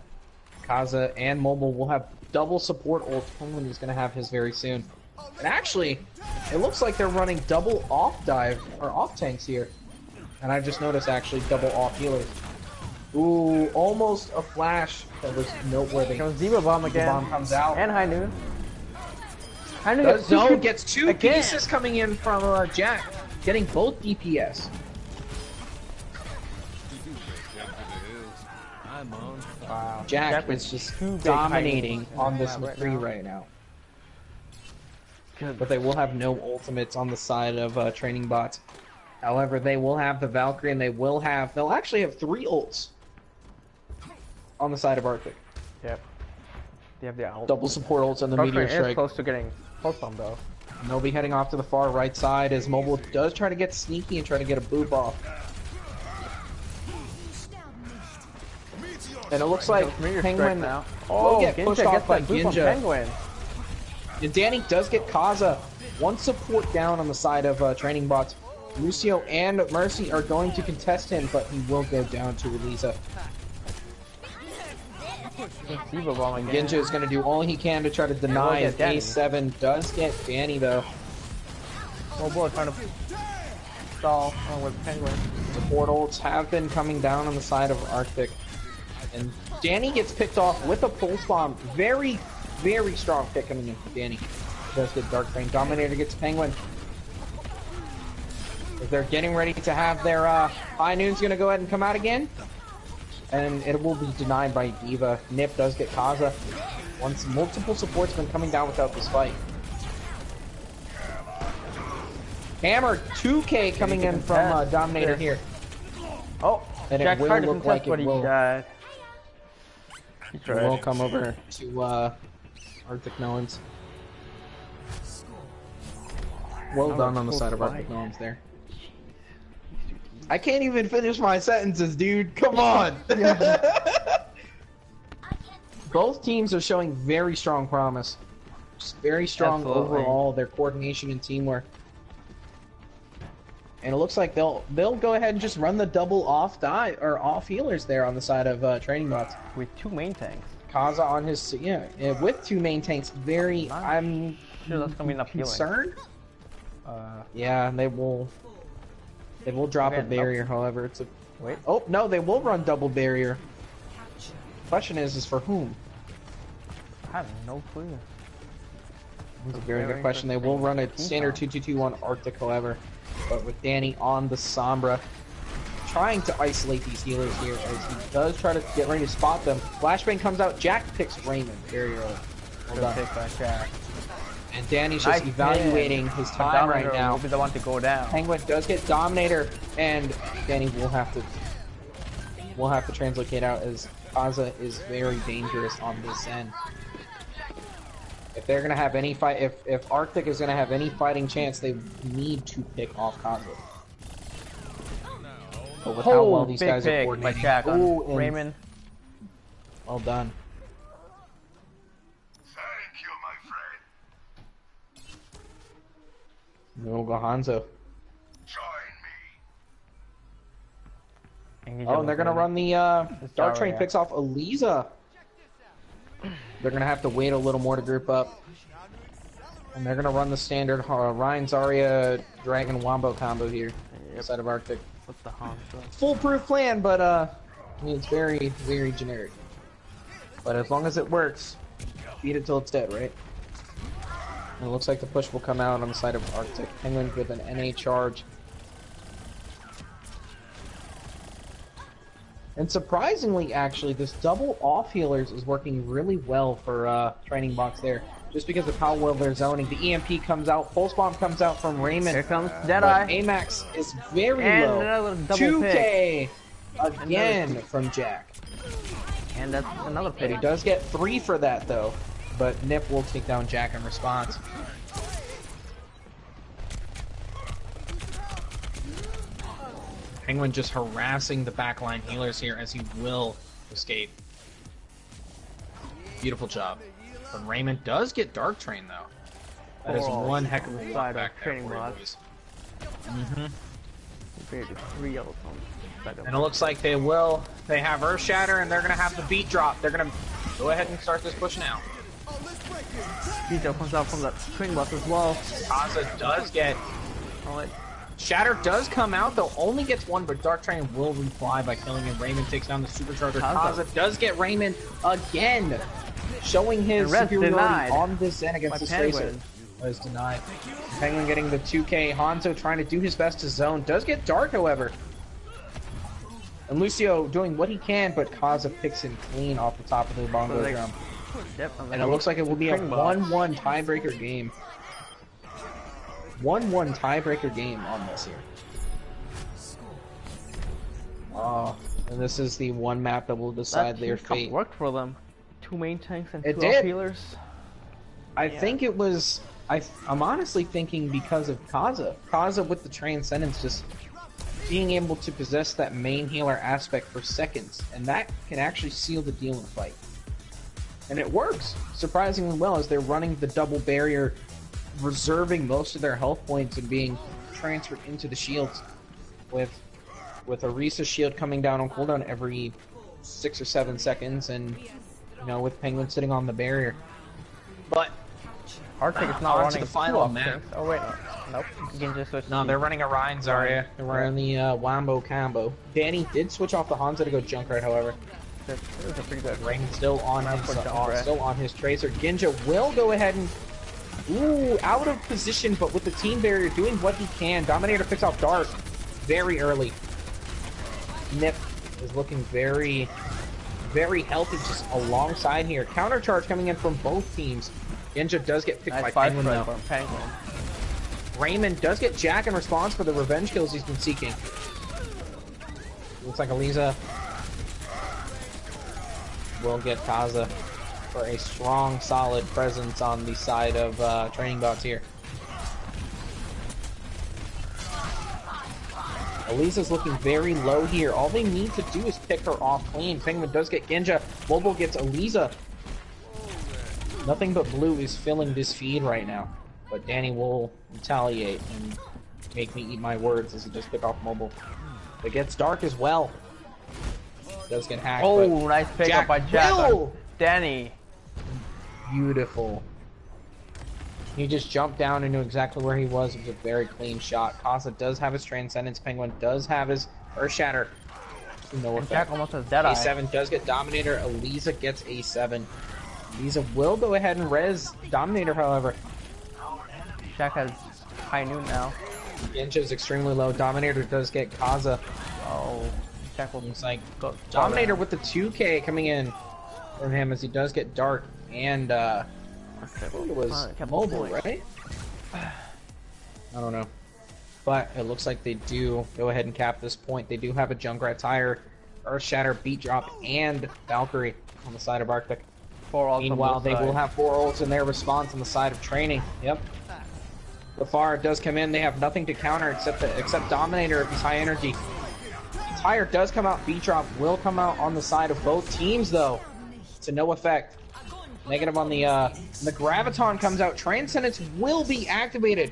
Kaza and Mobile will have double support ults. Penguin is going to have his very soon. And actually, it looks like they're running double off dive or off tanks here. And I just noticed actually double off healers. Ooh, almost a flash that was noteworthy. Goes Diva Bomb The again. bomb comes out. And High Noon. High Noon Does gets no, gets two again. pieces coming in from Jack, getting both DPS. Wow. Jack with is just two big dominating High on Noons this right McCree now. right now. Good. But they will have no ultimates on the side of training bots. However, they will have the Valkyrie, and they'll actually have 3 ults on the side of Arctic. Yep. They have the ult. Double support ults on the Dark Meteor Train is Strike. close to getting pulse bomb though. And they'll be heading off to the far right side as Mobile does try to get sneaky and try to get a boop off. And it looks like Meteor Strike Penguin now. will get Ginja pushed gets off by that boop on Ginja. Penguin. And Danny does get Kaza. One support down on the side of training bots. Lucio and Mercy are going to contest him, but he will go down to Elisa. Diva Bomb again. Ginja is going to do all he can to try to deny get as Danny. A7 does get Danny though. Mobile trying to stall along with Penguin. Support ults have been coming down on the side of Arctic. And Danny gets picked off with a pulse bomb. Very, very strong pick coming in for Danny. Does get Dark Train. Dominator gets Penguin. If they're getting ready to have their High Noon's going to go ahead and come out again. And it will be denied by Diva. Nip does get Kaza. Once multiple supports been coming down without this fight. Hammer 2K coming in from Dominator here. Oh, And Jack it will tried to look contest, like but it he will. died. He It tried. will come over to Arctic Melons. Well Another done on the close side of fight. Arctic Melons there. I can't even finish my sentences, dude. Come on. Both teams are showing very strong promise. Just very strong Absolutely. overall, their coordination and teamwork. And it looks like they'll go ahead and just run the double off healers there on the side of training bots. With 2 main tanks. Kaza on his with 2 main tanks. Very, I'm Sure, that's gonna be enough healing. concerned. Yeah, they will drop a Okay, barrier. However, it's a Wait. oh no, they will run double barrier. Question is for whom? I have no clue. That's a very good question. They will run a standard 2-2-2 on Arctic, however, but with Danny on the Sombra, trying to isolate these healers here as he does try to get ready to spot them. Flashbang comes out. Jack picks Raymond very early. Well Good done. pick by Jack. And Danny's just Nice evaluating pick. his But time right Dominator now. will be the one to go down. Penguin does get Dominator, and Danny will have to translocate out as Kaza is very dangerous on this end. If they're gonna have any fight, if Arctic is gonna have any fighting chance, they need to pick off Kaza. But with how well these big guys are pick by coordinating, Jack on ooh, and Raymond. well done. Thank you, my friend. We'll go Hanzo. Join me. Oh, and they're gonna run the Dark Train Zarya. picks off Eliza. They're gonna have to wait a little more to group up, and they're gonna run the standard Ryan Zarya Dragon Wombo combo here, inside of Arctic. What's the Hanzo? Foolproof plan, but I mean, it's very, very generic. But as long as it works, beat it till it's dead, right? And it looks like the push will come out on the side of Arctic. Penguin with an NA charge. And surprisingly, actually, this double off healers is working really well for training box there. Just because of how well they're zoning. The EMP comes out, Pulse Bomb comes out from Raymond. Here comes But Deadeye. Amax is very And low. another double 2K again from Jack. And that's another And he pick. does get 3 for that though. But Nip will take down Jack in response. Penguin just harassing the backline healers here as he will escape. Beautiful job. But Raymond does get Dark Train though. That is Oh, one heck of a side walk of back there training for you block. boys. Compared to 3 ults on the side of- And it looks like they have Earth Shatter and they're gonna have the beat drop. They're gonna go ahead and start this push now. Vito comes out from the training box as well. Kaza does get Oh, it Shatter does come out, though only gets one, but Dark Train will reply by killing him. Raymond takes down the Supercharger. Kaza does get Raymond again, showing his superiority denied. on this Zen against My this Tracer. Penguin. Was denied. Penguin getting the 2K. Hanzo trying to do his best to zone. Does get Dark, however. And Lucio doing what he can, but Kaza picks him clean off the top of the bongo drum. Yep, And it looks like it will be a 1-1 tiebreaker game. 1-1 tiebreaker game on this here. And this is the one map that will decide their fate. Worked for them. 2 main tanks and 2 It did. healers. I think it was... I'm honestly thinking because of Kaza. Kaza with the Transcendence just being able to possess that main healer aspect for seconds. And that can actually seal the deal in a fight. And it works surprisingly well as they're running the double barrier, reserving most of their health points and being transferred into the shields with Orisa's shield coming down on cooldown every 6 or 7 seconds, and with Penguin sitting on the barrier. But Arctic is not on running to the final two map. things. Oh wait, no. Nope. You can just switch. No, they're running a Ryan Zarya. They're running the Wombo combo. Danny did switch off the Hanzo to go Junkrat, however. It was a pretty good. Raymond still on Junkrat. still on his Tracer. Ginja will go ahead and out of position, but with the team barrier doing what he can. Dominator picks off Dark very early. Nip is looking very, very healthy just alongside here. Counter charge coming in from both teams. Ginja does get picked by Penguin though. Raymond does get Jack in response for the revenge kills he's been seeking. Looks like Eliza will get Kaza for a strong, solid presence on the side of training bots here. Elisa's looking very low here. All they need to do is pick her off clean. Penguin does get Ginja. Mobile gets Eliza. Nothing but blue is filling this feed right now. But Danny will retaliate and make me eat my words as he just pick off Mobile. It gets Dark as well. Does get hacked. Oh, nice pick up by Jack. Danny. Beautiful. He just jumped down and knew exactly where he was. It was a very clean shot. Kaza does have his Transcendence. Penguin does have his Earth Shatter. No effect. Jack almost has Deadeye. A7 does get Dominator. Eliza gets A7. Eliza will go ahead and res Dominator, however. Jack has high noon now. Ginja is extremely low. Dominator does get Kaza. Oh, Jack will. Looks like Dominator with the 2K coming in from him as he does get Dark and I think it was Mobile, right? I don't know. But it looks like they do go ahead and cap this point. They do have a Junkrat Tire, Earth Shatter, Beat Drop, and Valkyrie on the side of Arctic. 4 ults. Meanwhile, they will have 4 ults in their response on the side of training. Yep. Lafar does come in. They have nothing to counter except Dominator if he's high energy. Tire does come out. Beat Drop will come out on the side of both teams, though. To no effect. Negative on the Graviton comes out. Transcendence will be activated.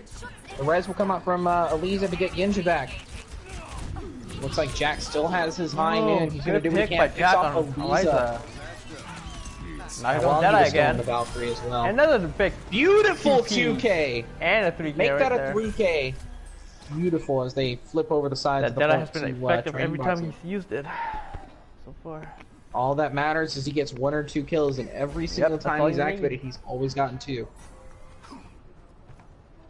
The res will come out from Eliza to get Ginja back. Looks like Jack still has his high noon. He's going to do what he can. Picks off Eliza. Nice one, Deadeye again. The Valkyrie as well. Another big, beautiful 2K. And a 3K. Make that right a 3K. Beautiful as they flip over the sides of the Deadeye has been effective every time he's used it so far. All that matters is he gets 1 or 2 kills, and every single time he's activated, he's always gotten 2.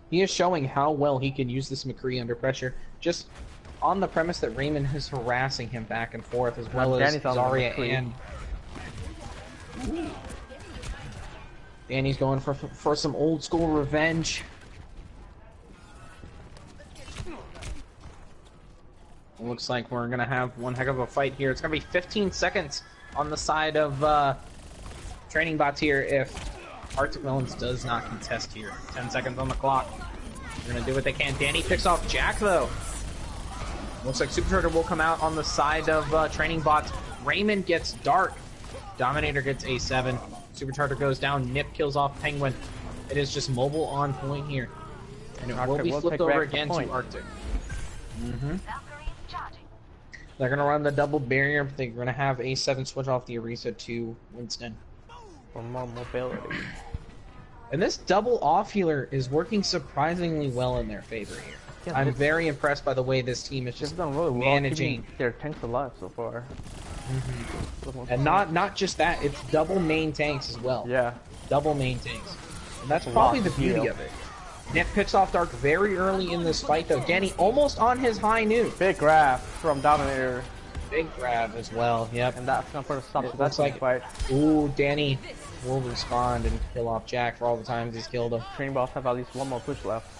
He is showing how well he can use this McCree under pressure, just on the premise that Raymond is harassing him back and forth, as well as Zarya and... Danny's going for some old school revenge. It looks like we're gonna have one heck of a fight here. It's gonna be 15 seconds on the side of training bots here if Arctic Melons does not contest here. 10 seconds on the clock. They're gonna do what they can. Danny picks off Jack though. Looks like Supercharger will come out on the side of training bots. Raymond gets Dark. Dominator gets A7. Supercharger goes down. Nip kills off Penguin. It is just Mobile on point here. And it will be flipped over again to Arctic. They're going to run the double barrier, but they're going to have A7 switch off the Orisa to Winston. For more mobility. And this double off healer is working surprisingly well in their favor here. Yeah, I'm very impressed by the way this team is they've just done really well managing. keeping their tanks alive so far. For the most And part. not just that, it's double main tanks as well. Yeah. Double main tanks. And that's A probably lot the to beauty heal. of it. Nip picks off Dark very early in this fight though. Danny almost on his high noon. Big grab from Dominator, Big grab as well, yep. and that's gonna put a stop to Looks that like fight. Ooh, Danny will respond and kill off Jack for all the times he's killed him. Training boss have at least one more push left.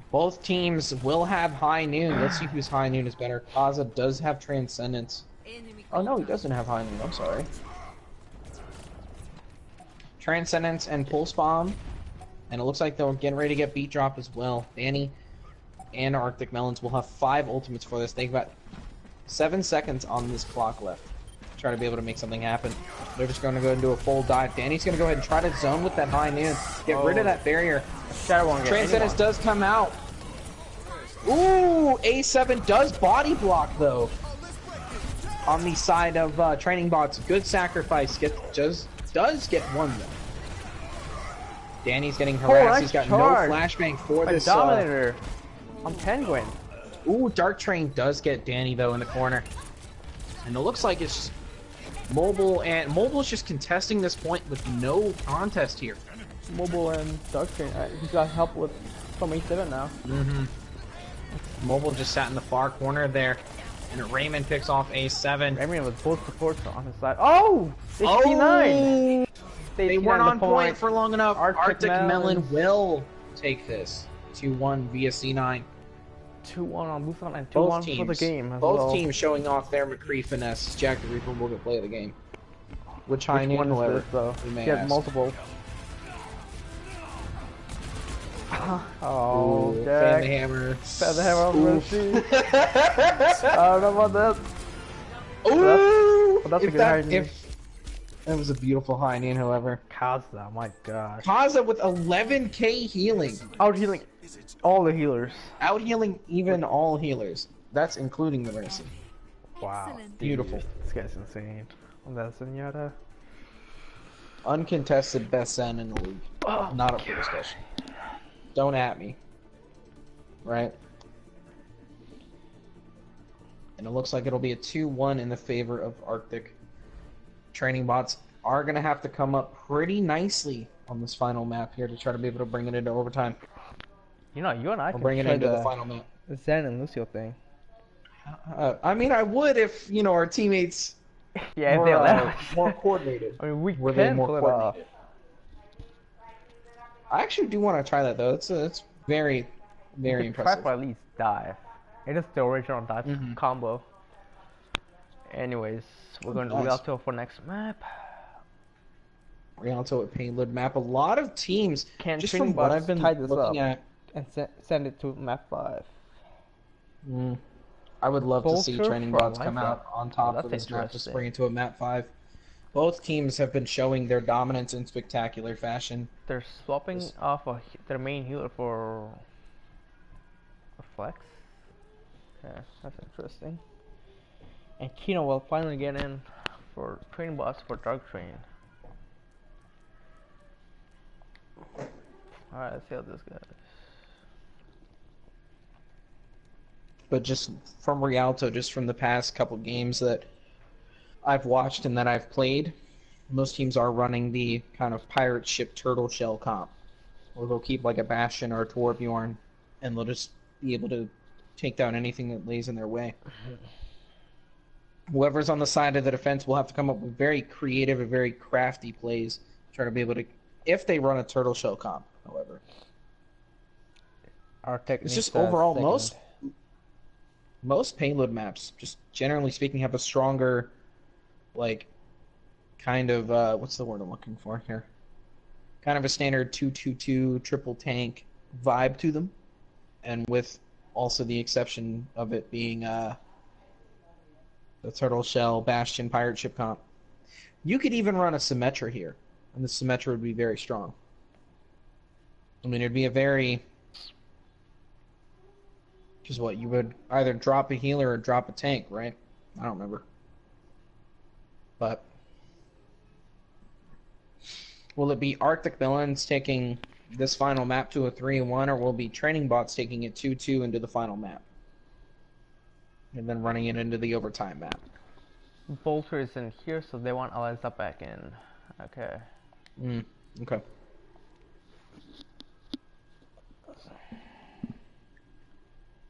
Both teams will have high noon. Let's see whose high noon is better. Kaza does have Transcendence. Oh no, he doesn't have high noon, I'm sorry. Transcendence and Pulse Bomb. And it looks like they're getting ready to get beat drop as well. Danny and Arctic Melons will have 5 ultimates for this. They've got 7 seconds on this clock left. Try to be able to make something happen. They're just going to go and do a full dive. Danny's going to go ahead and try to zone with that high noon. Get rid of that barrier. Shadow won't get Transcendence anyone. does come out. Ooh, A7 does body block though. On the side of training bots. Good sacrifice. Does get one though. Danny's getting harassed. nice He's got charge. no flashbang for By this. Dominator. I'm Penguin. Ooh, Dark Train does get Danny though in the corner. And it looks like it's just Mobile, and Mobile's just contesting this point with no contest here. Mobile and Dark Train. He's got help with from A7 now. Mobile just sat in the far corner there. And Raymond picks off A7. Raymond with both supports on his side. Oh! 69! They weren't on point for long enough. Arctic Arctic Melon Melons. will take this. 2-1 via C9. 2-1 on Busan and 2-1 Both for teams, the game as both well. teams showing off their McCree finesse. Jack the Reaper will get play of the game. Which high Which noon, one is however, this though? we may He has ask. multiple. Oh, Ooh, Jack. fan the hammer. Fan the hammer on Oof. Mercy. I don't know about that. Ooh! But that's a If good that- high noon. if- That was a beautiful high noon, however. Kaza, my god. Kaza with 11k healing. Out healing all the healers. Out healing even all healers. That's including the Mercy. Wow. Excellent. Beautiful. This guy's insane. On that Zenyatta. Uncontested best Zen in the league. Oh, Not up for discussion. Don't at me. Right? And it looks like it'll be a 2-1 in the favor of Arctic. Training bots are going to have to come up pretty nicely on this final map here to try to be able to bring it into overtime. You know, you and I Or can bring it try into the final map. Zen and Lucio thing. I mean, I would if, you know, our teammates Yeah, if were they allow more coordinated. I mean, we Were they can more pull it off. coordinated? I actually do want to try that, though. It's very, very We could impressive. try for at least dive. It is the original dive Mhm. combo. Anyways, we're going to Nice. Rialto for next map. Rialto at Payload map. A lot of teams, Can just training from what bots I've been tie this looking up? at, And send it to map 5. I would love to see Vulture training for a bots come life out on top that's of this map, just interesting. bring it to a map 5. Both teams have been showing their dominance in spectacular fashion. They're swapping Yes. off their main healer for a flex. Yeah, that's interesting. And Kino will finally get in for training bots for Dark Train. Alright, let's see how this goes. But just from Rialto, just from the past couple games that I've watched and that I've played, most teams are running the kind of pirate ship turtle shell comp. Or they'll keep like a Bastion or a Torbjorn, and they'll just be able to take down anything that lays in their way. Whoever's on the side of the defense will have to come up with very creative and very crafty plays to try to be able to, if they run a turtle shell comp, however. Our technique. It's just overall most payload maps, just generally speaking, have a stronger, like, kind of what's the word I'm looking for here? Kind of a standard 2-2-2 triple tank vibe to them, and with also the exception of it being the turtle shell Bastion pirate ship comp. You could even run a Symmetra here, and the Symmetra would be very strong. I mean, it'd be a very, because what, you would either drop a healer or drop a tank, right? I don't remember. But will it be Arctic Melons taking this final map to a 3-1, or will be training bots taking it 2-2 into the final map, and then running it into the overtime map. Bolter is in here, so they want Eliza back in. Okay. Okay.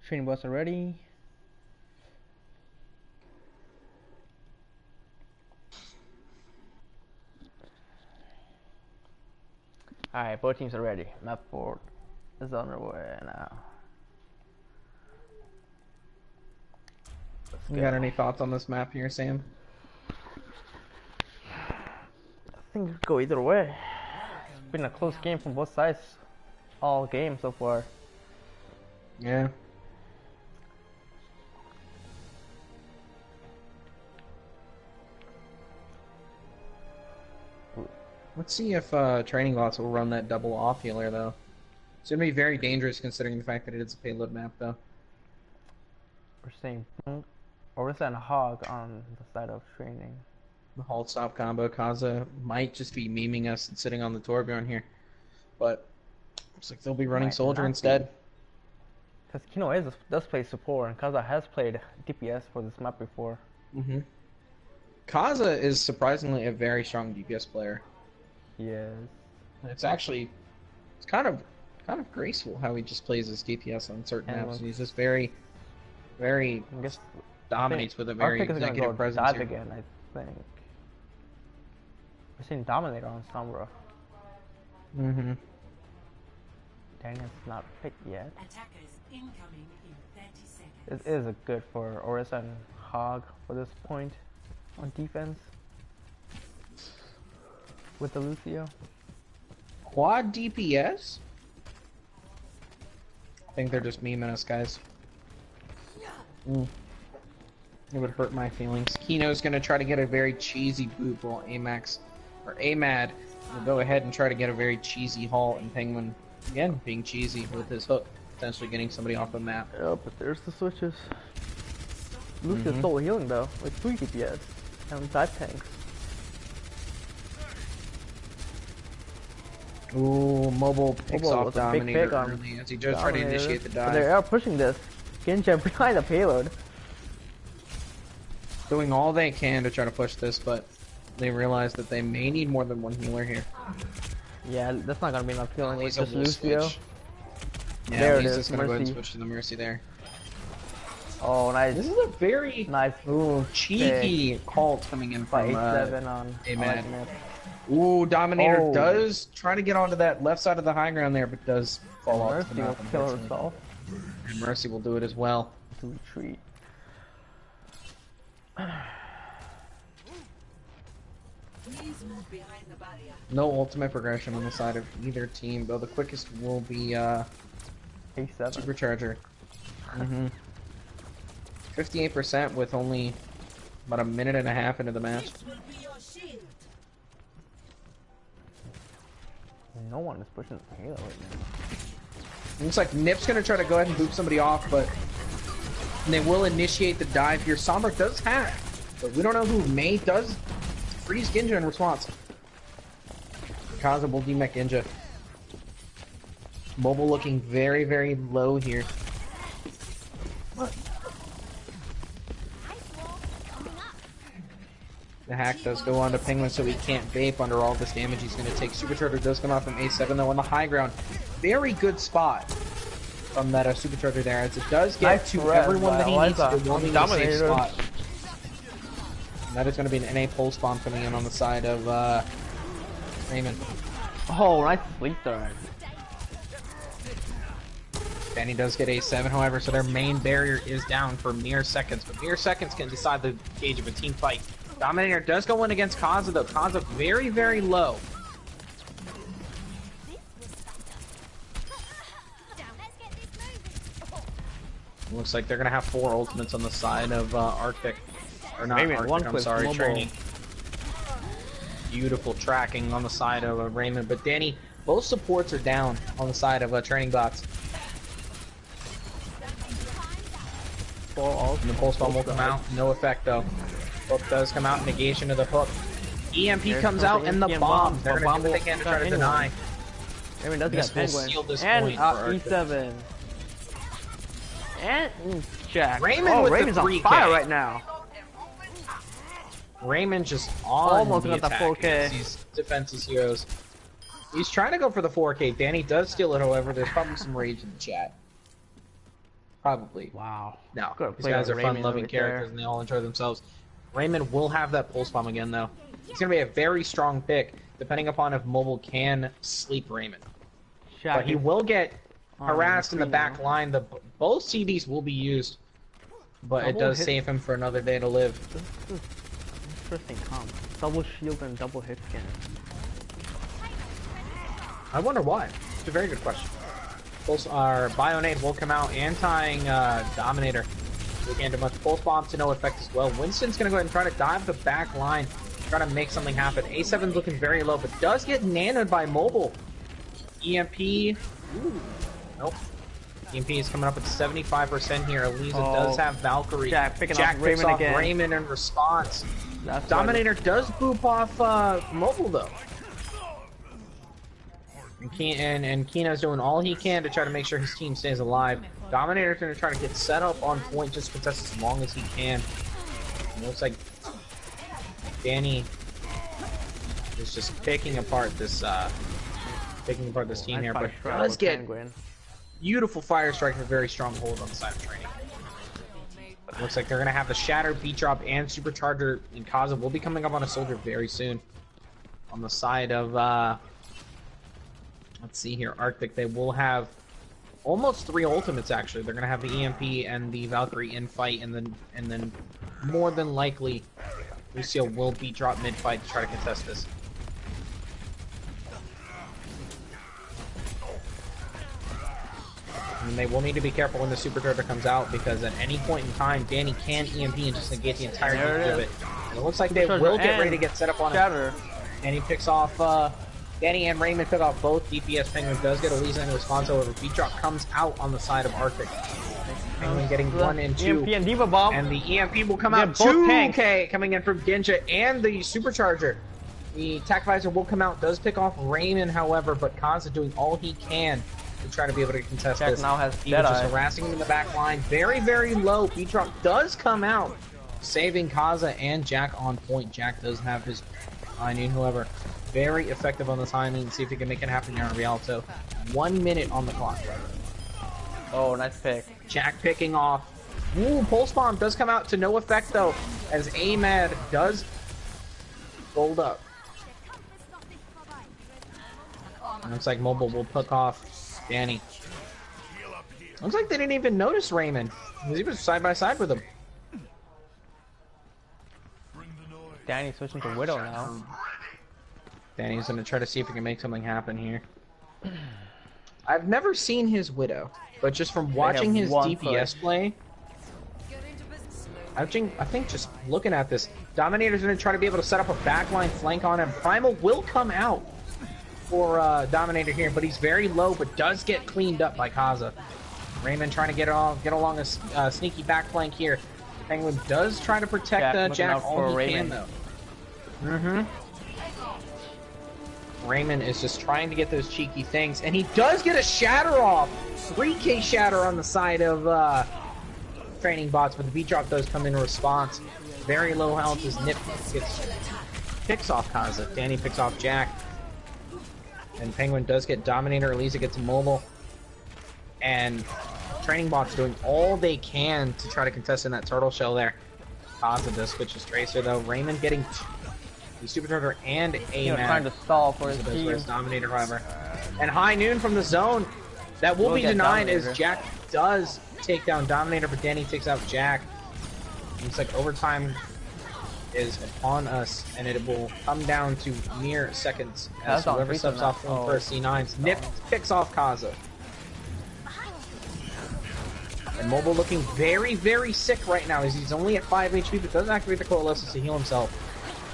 Training bots are ready. Alright, both teams are ready. Map 4 is on their way now. You got any thoughts on this map here, Sam? I think it could go either way. It's been a close game from both sides all game so far. Yeah. Let's see if training bots will run that double off healer though. It's gonna be very dangerous considering the fact that it is a payload map though. We're saying or is that a hog on the side of training? The hold stop combo, Kaza might just be memeing us and sitting on the Torbjorn here. But looks like they'll be running Might Soldier not instead. Because Kino does play support, and Kaza has played DPS for this map before. Kaza is surprisingly a very strong DPS player. Yes. It's kind of graceful how he just plays his DPS on certain And maps. He's just very I guess dominates with a very Arctic is gonna executive go presence dive here. again, I think. We're seeing Dominator on Sombra. Daniel's not picked yet. Attackers incoming in 30 seconds. This is a good for Orisa and Hog for this point on defense. With the Lucio. Quad DPS? I think they're just memeing us, guys. It would hurt my feelings. Kino's gonna try to get a very cheesy boot while Amax or Amad will go ahead and try to get a very cheesy halt, and Penguin again being cheesy with his hook, potentially getting somebody off the map. Yep, but there's the switches. Lucio's solo healing though, with 3 DPS and 5 tanks. Ooh, mobile picks Mobile off was a big Dominator pick on early as he just tried to Dominator. initiate the But they dive. are pushing this. Genja behind the payload. Doing all they can to try to push this, but they realize that they may need more than one healer here. Yeah, that's not gonna be enough healing with Lisa just will Lucio. switch. Yeah, There it Lisa's is, gonna go ahead and Mercy. switch to the Mercy there. Oh, nice. This is a very Nice. cheeky halt coming in By from 8-7 on Amad. Ultimate. Ooh, Dominator Oh. does try to get onto that left side of the high ground there, but does fall off Mercy to the will map. kill unfortunately. herself And Mercy will do it as well. to retreat. Please move behind the barrier. No ultimate progression on the side of either team, though the quickest will be 8-7. Supercharger. 58% with only about a minute and a half into the match. This will be your shield. No one is pushing the Halo right now. Looks like Nip's gonna try to go ahead and boop somebody off, but they will initiate the dive here. Sombra does hack, but we don't know who. May does freeze Ginja in response. Kaza will demech Ginja. Mobile looking very, very low here. The hack does go on to Penguin, so he can't vape under all this damage he's going to take. Supercharger does come out from A7, though, on the high ground. Very good spot from that Supercharger there, as it does get Nice to res everyone by that he needs to Eliza. do, wanting a safe Dominator. spot. And that is going to be an NA pulse bomb coming in on the side of Raymond. Oh, nice sleep there. Danny does get A7, however, so their main barrier is down for mere seconds, but mere seconds can decide the gauge of a team fight. Dominator does go in against Kaza, though. Kaza very, very low. Looks like they're gonna have 4 ultimates on the side of Arctic. Or not Maybe Arctic, one I'm with sorry, mobile. Training. Beautiful tracking on the side of Raymond, but Danny, both supports are down on the side of Training Bots. 4 ult. And the pulse bomb will come out, no effect though. Hook does come out, negation of the hook. EMP There's comes out, and the EMP bomb. bomb. They're The gonna bomb do what they will can to try cut to anyone. deny. Raymond does This get will penguin. seal this And point for Arctic. E7. And Jack. Raymond oh, with the Raymond's on 3K. fire right now. Raymond just on Almost the got the attack 4K. against these defenseless heroes. He's trying to go for the 4K. Danny does steal it, however. There's probably some rage in the chat. Probably. Wow. No, Good these play guys on are Raymond fun-loving right characters, there. and they all enjoy themselves. Raymond will have that pulse bomb again, though. It's going to be a very strong pick, depending upon if Mobile can sleep Raymond. Jack But he is will get on harassed in the screen back now. line. Both CDs will be used, but it Double does hit. save him for another day to live. This is interesting comp. Double shield and double hit scan. I wonder why. It's a very good question. Our Bionade will come out, anti Dominator. Again, a bunch of pulse bombs to no effect as well. Winston's gonna go ahead and try to dive the back line, try to make something happen. A7's looking very low, but does get nanoed by Mobile. EMP. Ooh. Nope. EMP is coming up at 75% here. Elisa does have Valkyrie. Jack picking Jack off picks Raymond off again. Raymond in response. That's Dominator does boop off Mobile though. And Kino's doing all he can to try to make sure his team stays alive. Dominator's going to try to get set up on point just to contest as long as he can. It looks like Danny is just picking apart this team here, but does get beautiful fire strike with a very strong hold on the side of training. Looks like they're going to have the Shatter, Beat Drop, and Supercharger, and Kaza will be coming up on a soldier very soon. On the side of, let's see here, Arctic, they will have almost 3 ultimates, actually. They're going to have the EMP and the Valkyrie in fight, and then more than likely, Lucio will Beat Drop mid-fight to try to contest this. And they will need to be careful when the Supercharger comes out, because at any point in time, Danny can EMP and just negate the entire There it of is. it. And it looks like they will get ready to and get set up on it. Shatter. And he picks off, Danny and Raymond pick off both. DPS Penguin does get Elisa in response, however, Beat Drop comes out on the side of Arctic. Penguin getting 1 and 2. EMP and Diva Bomb. And the EMP will come Yeah, out. both 2K coming in from Genja and the Supercharger. The Attack Visor will come out, does pick off Raymond, however, but Kaza doing all he can to try to be able to contest Jack this. now has He was just Deadeye. harassing him in the back line. Very, very low. Beat Drop does come out, saving Kaza and Jack on point. Jack does have his high noon, however. Very effective on this high noon. See if he can make it happen here on Rialto. 1 minute on the clock. Oh, nice pick. Jack picking off. Ooh, Pulse Bomb does come out to no effect, though, as Ahmad does fold up. And looks like Mobile will pick off Danny. Looks like they didn't even notice Raymond, because he was side by side with him. Danny switching to Widow now. Danny's gonna try to see if he can make something happen here. I've never seen his Widow, but just from watching his one DPS play, I think just looking at this, Dominator's gonna try to be able to set up a backline flank on him. Primal will come out for Dominator here, but he's very low, but does get cleaned up by Kaza. Raymond trying to get along a sneaky back flank here. Penguin does try to protect Jack looking Jack out for all he Raymond. can, though. Raymond is just trying to get those cheeky things, and he does get a shatter off. 3K shatter on the side of training bots, but the beat drop does come in response. Very low health as Nip picks off Kaza. Danny picks off Jack. And Penguin does get Dominator. Elisa gets Mobile. And training bots doing all they can to try to contest in that turtle shell there. Kaza does switch his Tracer, though. Raymond getting the Supercharger and He's Ahmad. trying to stall for his Does team. res Dominator, however. And high noon from the zone. That will We'll be get denied Dominator. as Jack does take down Dominator, but Danny takes out Jack. Looks like overtime is upon us, and it will come down to mere seconds as That's on whoever three subs now. off from Oh. first C9s. Nip picks off Kaza. And Mobile looking very, very sick right now as he's only at 5 HP, but doesn't activate the Coalescence to heal himself.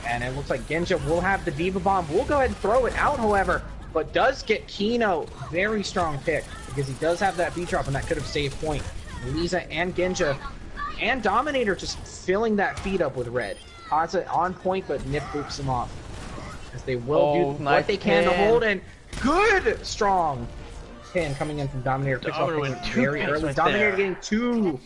And it looks like Genja will have the Diva Bomb. We'll go ahead and throw it out, however, but does get Kino. Very strong pick, because he does have that B-drop, and that could have saved point. Lisa and Genja and Dominator just filling that feed up with red. Kaza on point, but Nip boops him off. As they will do nice what they can to pin. hold, and Good, strong pin coming in from Dominator. Picks off Dominator Penguin with 2 very picks early. right Dominator there. getting 2.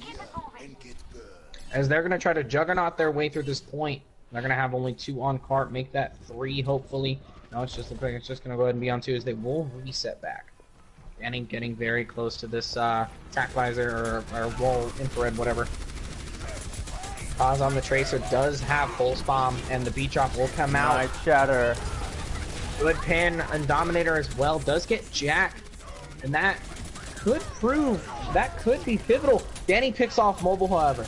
As they're going to try to juggernaut their way through this point. They're going to have only 2 on cart, make that 3, hopefully. No, it's just looks like it's just going to go ahead and be on 2 as they will reset back. Danny getting very close to this attack visor or wall infrared, whatever. Pause on the Tracer does have Pulse Bomb, and the beat drop will come out. Nice shatter. Good pin, and Dominator as well does get Jack, and that could prove, that could be pivotal. Danny picks off Mobile, however.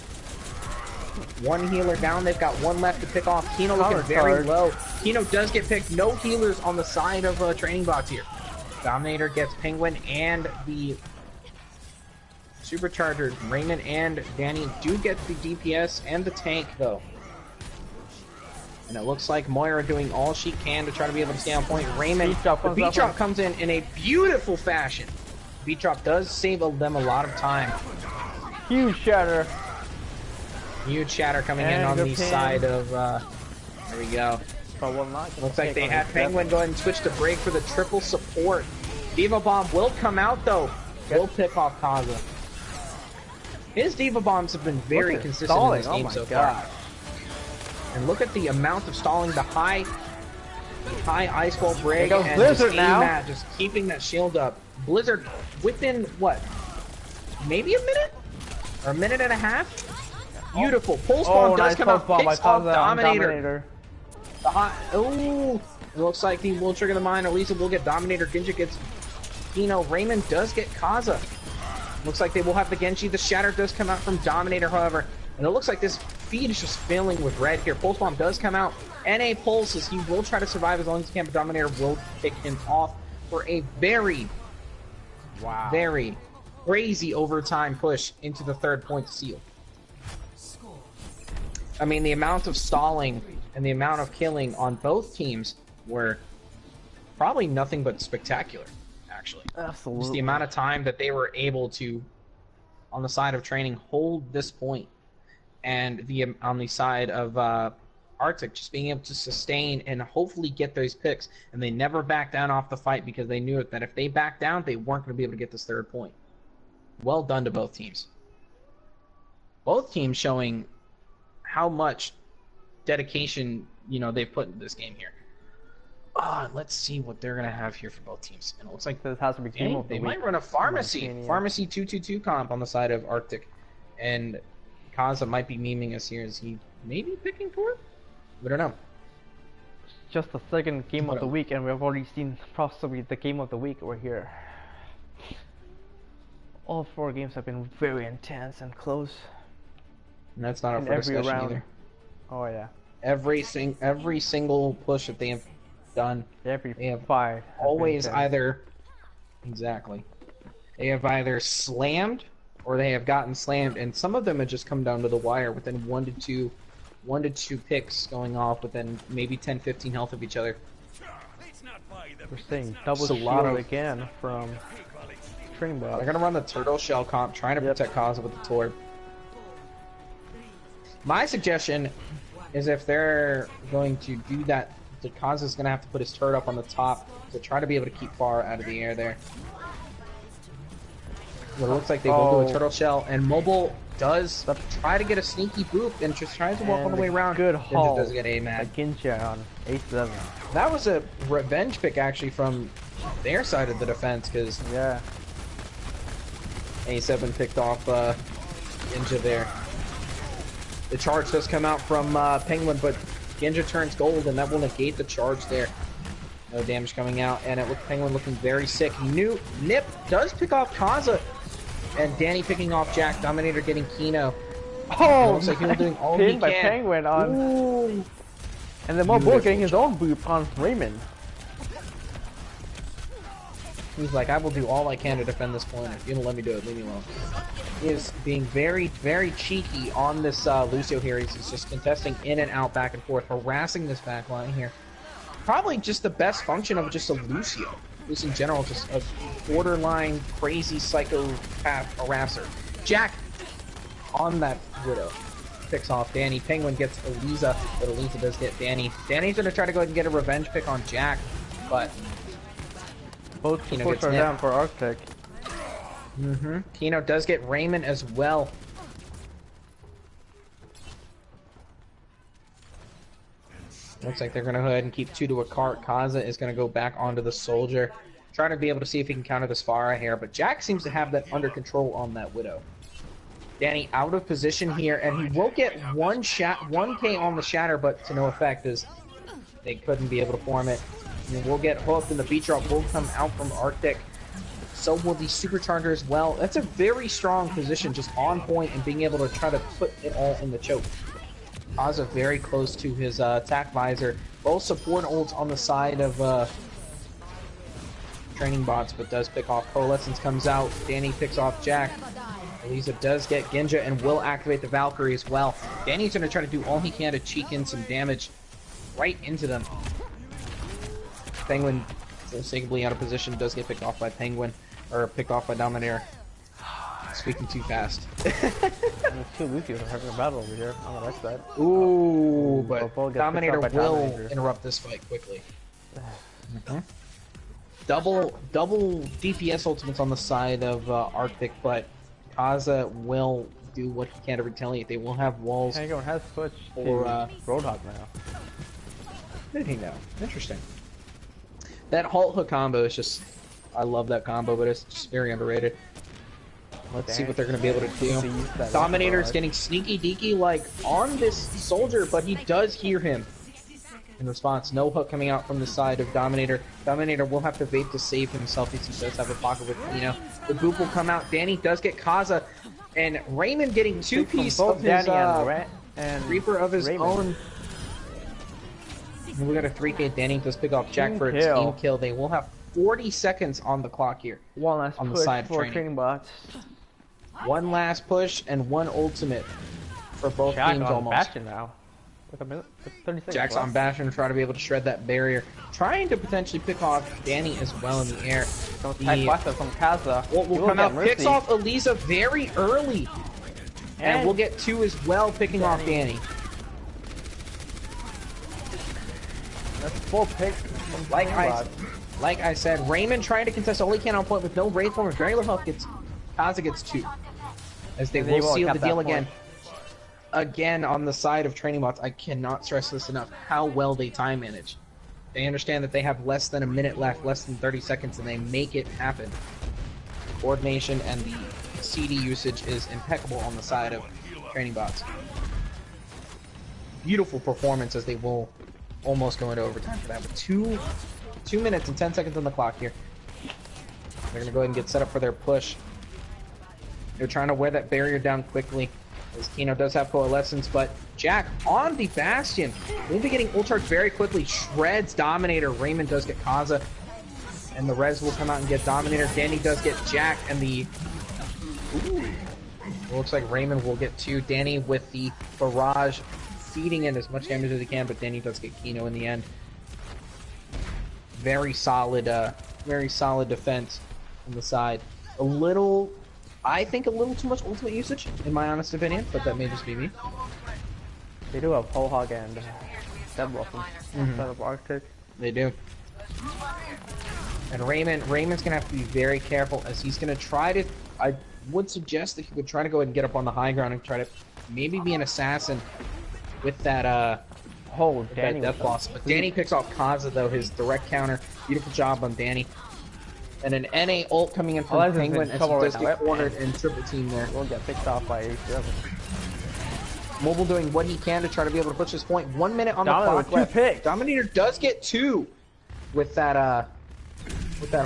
1 healer down, they've got 1 left to pick off. Kino looking very low. Kino does get picked, no healers on the side of Training Box here. Dominator gets Penguin and the Supercharger. Raymond and Danny do get the DPS and the tank though. And it looks like Moira doing all she can to try to be able to stay on point. Raymond, the beat drop comes in a beautiful fashion. Beat drop does save them a lot of time. Huge shatter. Huge shatter coming in on the side of, there we go. But will not Looks like they had Penguin go ahead and switch to break for the triple support. Diva Bomb will come out though. Will pick off Kaza. His Diva Bombs have been very consistent in this game so far. And look at the amount of stalling, the high ice wall break, and Blizzard now. Matt just keeping that shield up. Blizzard within what? Maybe a minute? Or a minute and a half? Beautiful. Pulse Bomb does come out, picks off Dominator. The hot, ooh, it looks like he will trigger the mine. Elisa will get Dominator. Ginja gets Kino. Raymond does get Kaza. Looks like they will have the Genji. The Shatter does come out from Dominator, however. And it looks like this feed is just filling with red here. Pulse Bomb does come out. NA pulses. He will try to survive as long as he can, but Dominator will pick him off for a very crazy overtime push into the 3rd point to seal. I mean, the amount of stalling and the amount of killing on both teams were probably nothing but spectacular, actually. Absolutely. Just the amount of time that they were able to, on the side of training, hold this point, and on the side of Arctic, just being able to sustain and hopefully get those picks, and they never backed down off the fight because they knew that if they backed down, they weren't going to be able to get this 3rd point. Well done to both teams. Both teams showing how much dedication, they've put into this game here. Let's see what they're gonna have here for both teams. And it looks like this has to be game of the they week. might run a Pharmacy 222 comp on the side of Arctic, and Kaza might be memeing us here. Is he maybe picking for it? We don't know. Just the 2nd game of the week, and we've already seen possibly the game of the week over here. All 4 games have been very intense and close. And that's not up for discussion either. Oh yeah. Every single push that they have done, Every they have 5 always either they have either slammed or they have gotten slammed, and some of them have just come down to the wire within 1 to 2 picks going off within maybe 10-15 health of each other. We're seeing double shield again from Training Box. They're gonna run the turtle shell comp, trying to protect Kaza with the Torb. My suggestion is if they're going to do that, Kaza's going to have to put his turret up on the top to try to be able to keep far out of the air there. Well, it looks like they will do a turtle shell, and Mobile does try to get a sneaky boop and just tries to walk all the way around. Good haul. Does get a mad. Ginja on A7. That was a revenge pick actually from their side of the defense, because A7 picked off Ginja there. The charge does come out from Penguin, but Ginja turns gold, and that will negate the charge there. No damage coming out, and it looks Penguin looking very sick. Nip does pick off Kaza, and Danny picking off Jack. Dominator getting Kino. Oh, looks like he was doing all he can. by Penguin on. Ooh. And then Mobile getting his own boop on Raymond. He's like, I will do all I can to defend this point. If you don't let me do it, leave me alone. He is being very, very cheeky on this Lucio here. He's just contesting in and out, back and forth, harassing this back line here. Probably just the best function of just a Lucio. Just in general, just a borderline crazy psychopath harasser. Jack on that Widow. Picks off Danny. Penguin gets Eliza, but Eliza does get Danny. Danny's going to try to go ahead and get a revenge pick on Jack, but Both Kino supports gets are hit. down for Arctic. Kino does get Raymond as well. Looks like they're going to go ahead and keep 2 to a cart. Kaza is going to go back onto the soldier. Trying to be able to see if he can counter this Pharah here, but Jack seems to have that under control on that Widow. Danny out of position here, and he will get 1K on the Shatter, but to no effect as they couldn't be able to form it. And we'll get hooked, and the beat drop will come out from Arctic. So will the Supercharger as well. That's a very strong position, just on point and being able to try to put it all in the choke. Kaza very close to his attack visor. Both support ults on the side of training bots, but does pick off Coalescence comes out. Danny picks off Jack. Elisa does get Genja and will activate the Valkyrie as well. Danny's going to try to do all he can to cheek in some damage right into them. Penguin, unmistakably out of position, does get picked off by Penguin, or picked off by Dominator. Speaking too fast. It's too Lucy for having a battle over here on the right side. Ooh, but Bull gets Dominator picked up by will Dominator. interrupt this fight quickly. Double DPS ultimates on the side of Arctic, but Kaza will do what he can to retaliate. They will have walls. Penguin has switched Or, to Roadhog now. Did he know? Interesting. That Halt Hook combo is just... I love that combo, but it's just very underrated. Let's see what they're going to be able to do. Dominator's getting sneaky deaky like on this soldier, but he does hear him. In response, no hook coming out from the side of Dominator. Dominator will have to vape to save himself as he does have a pocket with Kino. The boop will come out. Danny does get Kaza, and Raymond getting 2-piece of his and Reaper of his Raymond. own. And we got a 3K. Danny does pick off Jack for a team kill. They will have 40 seconds on the clock here. One last on the push side for training. training bots. One last push and one ultimate for both Jack teams on almost. Bastion now. With a minute, with 30 seconds Jack's left. on Bastion to try to be able to shred that barrier. Trying to potentially pick off Danny as well in the air. Some attack blaster from Kaza. What will come out? Picks off Elisa very early. And we'll get 2 as well, picking off Danny. That's full pick from Like training I, bots. like I said, Raymond trying to contest all he can on point with no Wraith Form. Very little health gets... Kaza gets 2. As they And they will won't seal cap the that deal point. again. Again, on the side of training bots, I cannot stress this enough, how well they time manage. They understand that they have less than a minute left, less than 30 seconds, and they make it happen. The coordination and the CD usage is impeccable on the side of training bots. Beautiful performance as they will almost go into overtime for that. But 2 minutes and 10 seconds on the clock here. They're going to go ahead and get set up for their push. They're trying to wear that barrier down quickly. As Kino does have Coalescence, but Jack on the Bastion. We'll be getting ult charge very quickly. Shreds Dominator. Raymond does get Kaza. And the res will come out and get Dominator. Danny does get Jack, and the... Ooh. It looks like Raymond will get 2. Danny with the barrage feeding in as much damage as he can, but Danny does get Kino in the end. Very solid defense on the side. I think a little too much ultimate usage, in my honest opinion, but that may just be me. They do have Whole Hog and Deadwolf instead of Arctic. They do. And Raymond's gonna have to be very careful as he's gonna try to. I would suggest that he would try to go ahead and get up on the high ground and try to maybe be an assassin with that Danny death loss. But Danny picks off Kaza though, his direct counter. Beautiful job on Danny. And an NA ult coming in from Penguin as he does get cornered and triple team there. Will get picked off by A7. Mobile doing what he can to try to be able to push this point. 1 minute on the clock left. Pick. Dominator does get 2 with that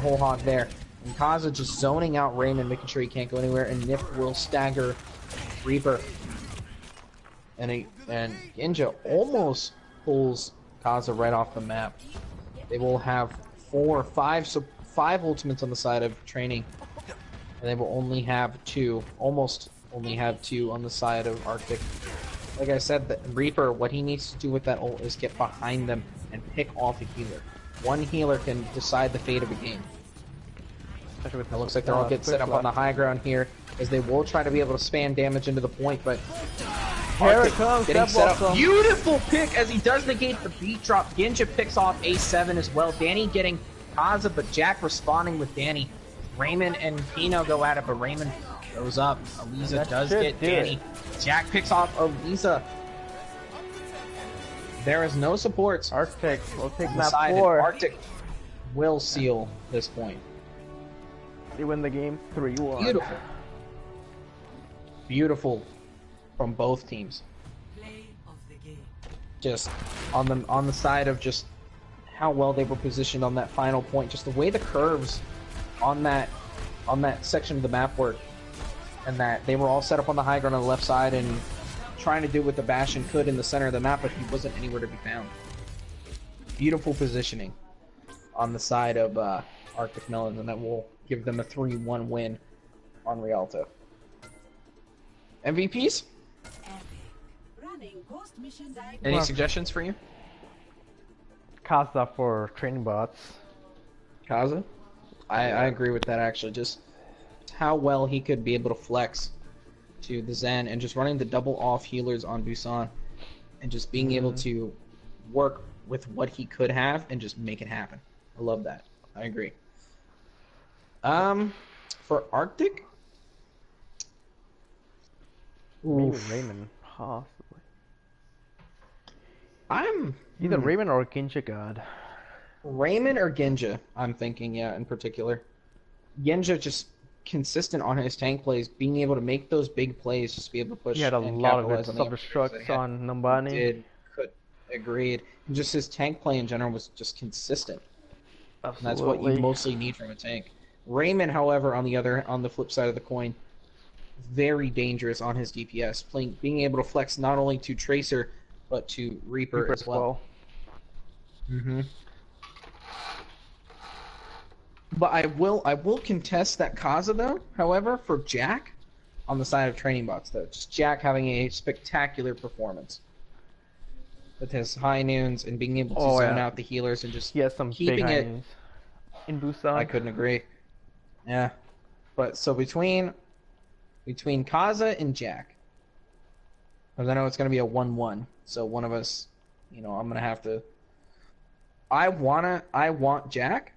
whole hog there. And Kaza just zoning out Raymond, making sure he can't go anywhere. And Nip will stagger Reaper. And Genja almost pulls Kaza right off the map. They will have 4 or 5 ultimates on the side of training. And they will only have 2. Almost only have 2 on the side of Arctic. Like I said, the Reaper, what he needs to do with that ult is get behind them and pick off a healer. One healer can decide the fate of a game. It looks like they're all getting set up on the high ground here, as they will try to be able to spam damage into the point, but here it comes, getting set up. Beautiful pick as he does negate the beat drop. Genja picks off A7 as well. Danny getting Kaza, but Jack responding with Danny. Raymond and Pino go at it, but Raymond goes up. Aliza That does should get do Danny. Jack picks off Aliza. There is no supports. Arctic will take map Decided 4. Arctic will seal this point. They win the game 3-1. Beautiful. Beautiful from both teams. Play of the game. Just on the side of just how well they were positioned on that final point, just the way the curves on that section of the map work, and that they were all set up on the high ground on the left side and trying to do what the Bastion could in the center of the map, but he wasn't anywhere to be found. Beautiful positioning on the side of Arctic Melons, and that will give them a 3-1 win on Rialto. MVPs? Epic. Running post-mission diagnosis. Any Well- suggestions for you? Kaza for training bots. Kaza? I agree with that, actually. Just how well he could be able to flex to the Zen and just running the double off healers on Busan and just being able to work with what he could have and just make it happen. I love that. I agree. For Arctic? Maybe Oof. Raymond, possibly. I'm Either Raymond or Ginja God. Raymond or Genja, I'm thinking, yeah, in particular. Genja just consistent on his tank plays, being able to make those big plays, just be able to push. He had a and lot of good capitalize on the opportunities self-destructs they had. on Numbani. Agreed. And just his tank play in general was just consistent. And Absolutely. that's what you mostly need from a tank. Raymond, however, on the flip side of the coin, very dangerous on his DPS, being able to flex not only to Tracer but to Reaper as well. Mm-hmm. But I will contest that Kaza though. However, for Jack, on the side of training bots though, just Jack having a spectacular performance with his high noons and being able to zone out the healers and just He has some keeping big it. hands in Busan. I couldn't agree. Yeah, but so between Kaza and Jack, because I know it's gonna be a 1-1. So one of us, I'm gonna have to. I want Jack.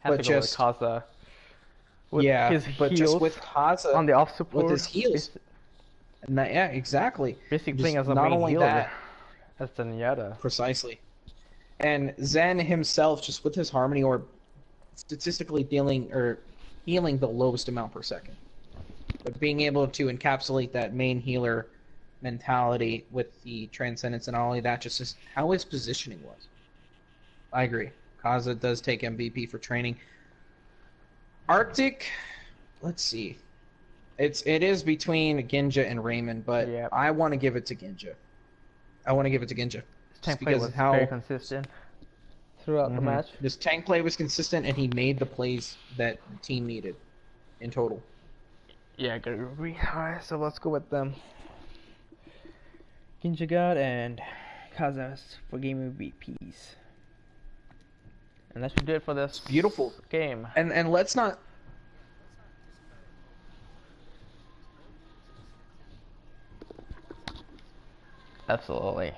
Has but to go just- with Kaza. With Yeah, his but heals just with Kaza on the off support. with his heals. And that, yeah, exactly. Basically Just playing as a not main only healer. that, As Zenyatta. precisely. And Zen himself, just with his Harmony Orb, statistically healing the lowest amount per second. But being able to encapsulate that main healer mentality with the Transcendence and all of that, just how his positioning was. I agree. Kaza does take MVP for training. Arctic, let's see. It is between Ginja and Raymond, but Yep. I want to give it to Ginja. His tank play because was of how- very consistent throughout the match. His tank play was consistent, and he made the plays that the team needed in total. Yeah, I gotta agree. Alright, so let's go with them. Ginja God and Kazas for game MVPs. And that should do it for this Beautiful. game. And let's not. Absolutely.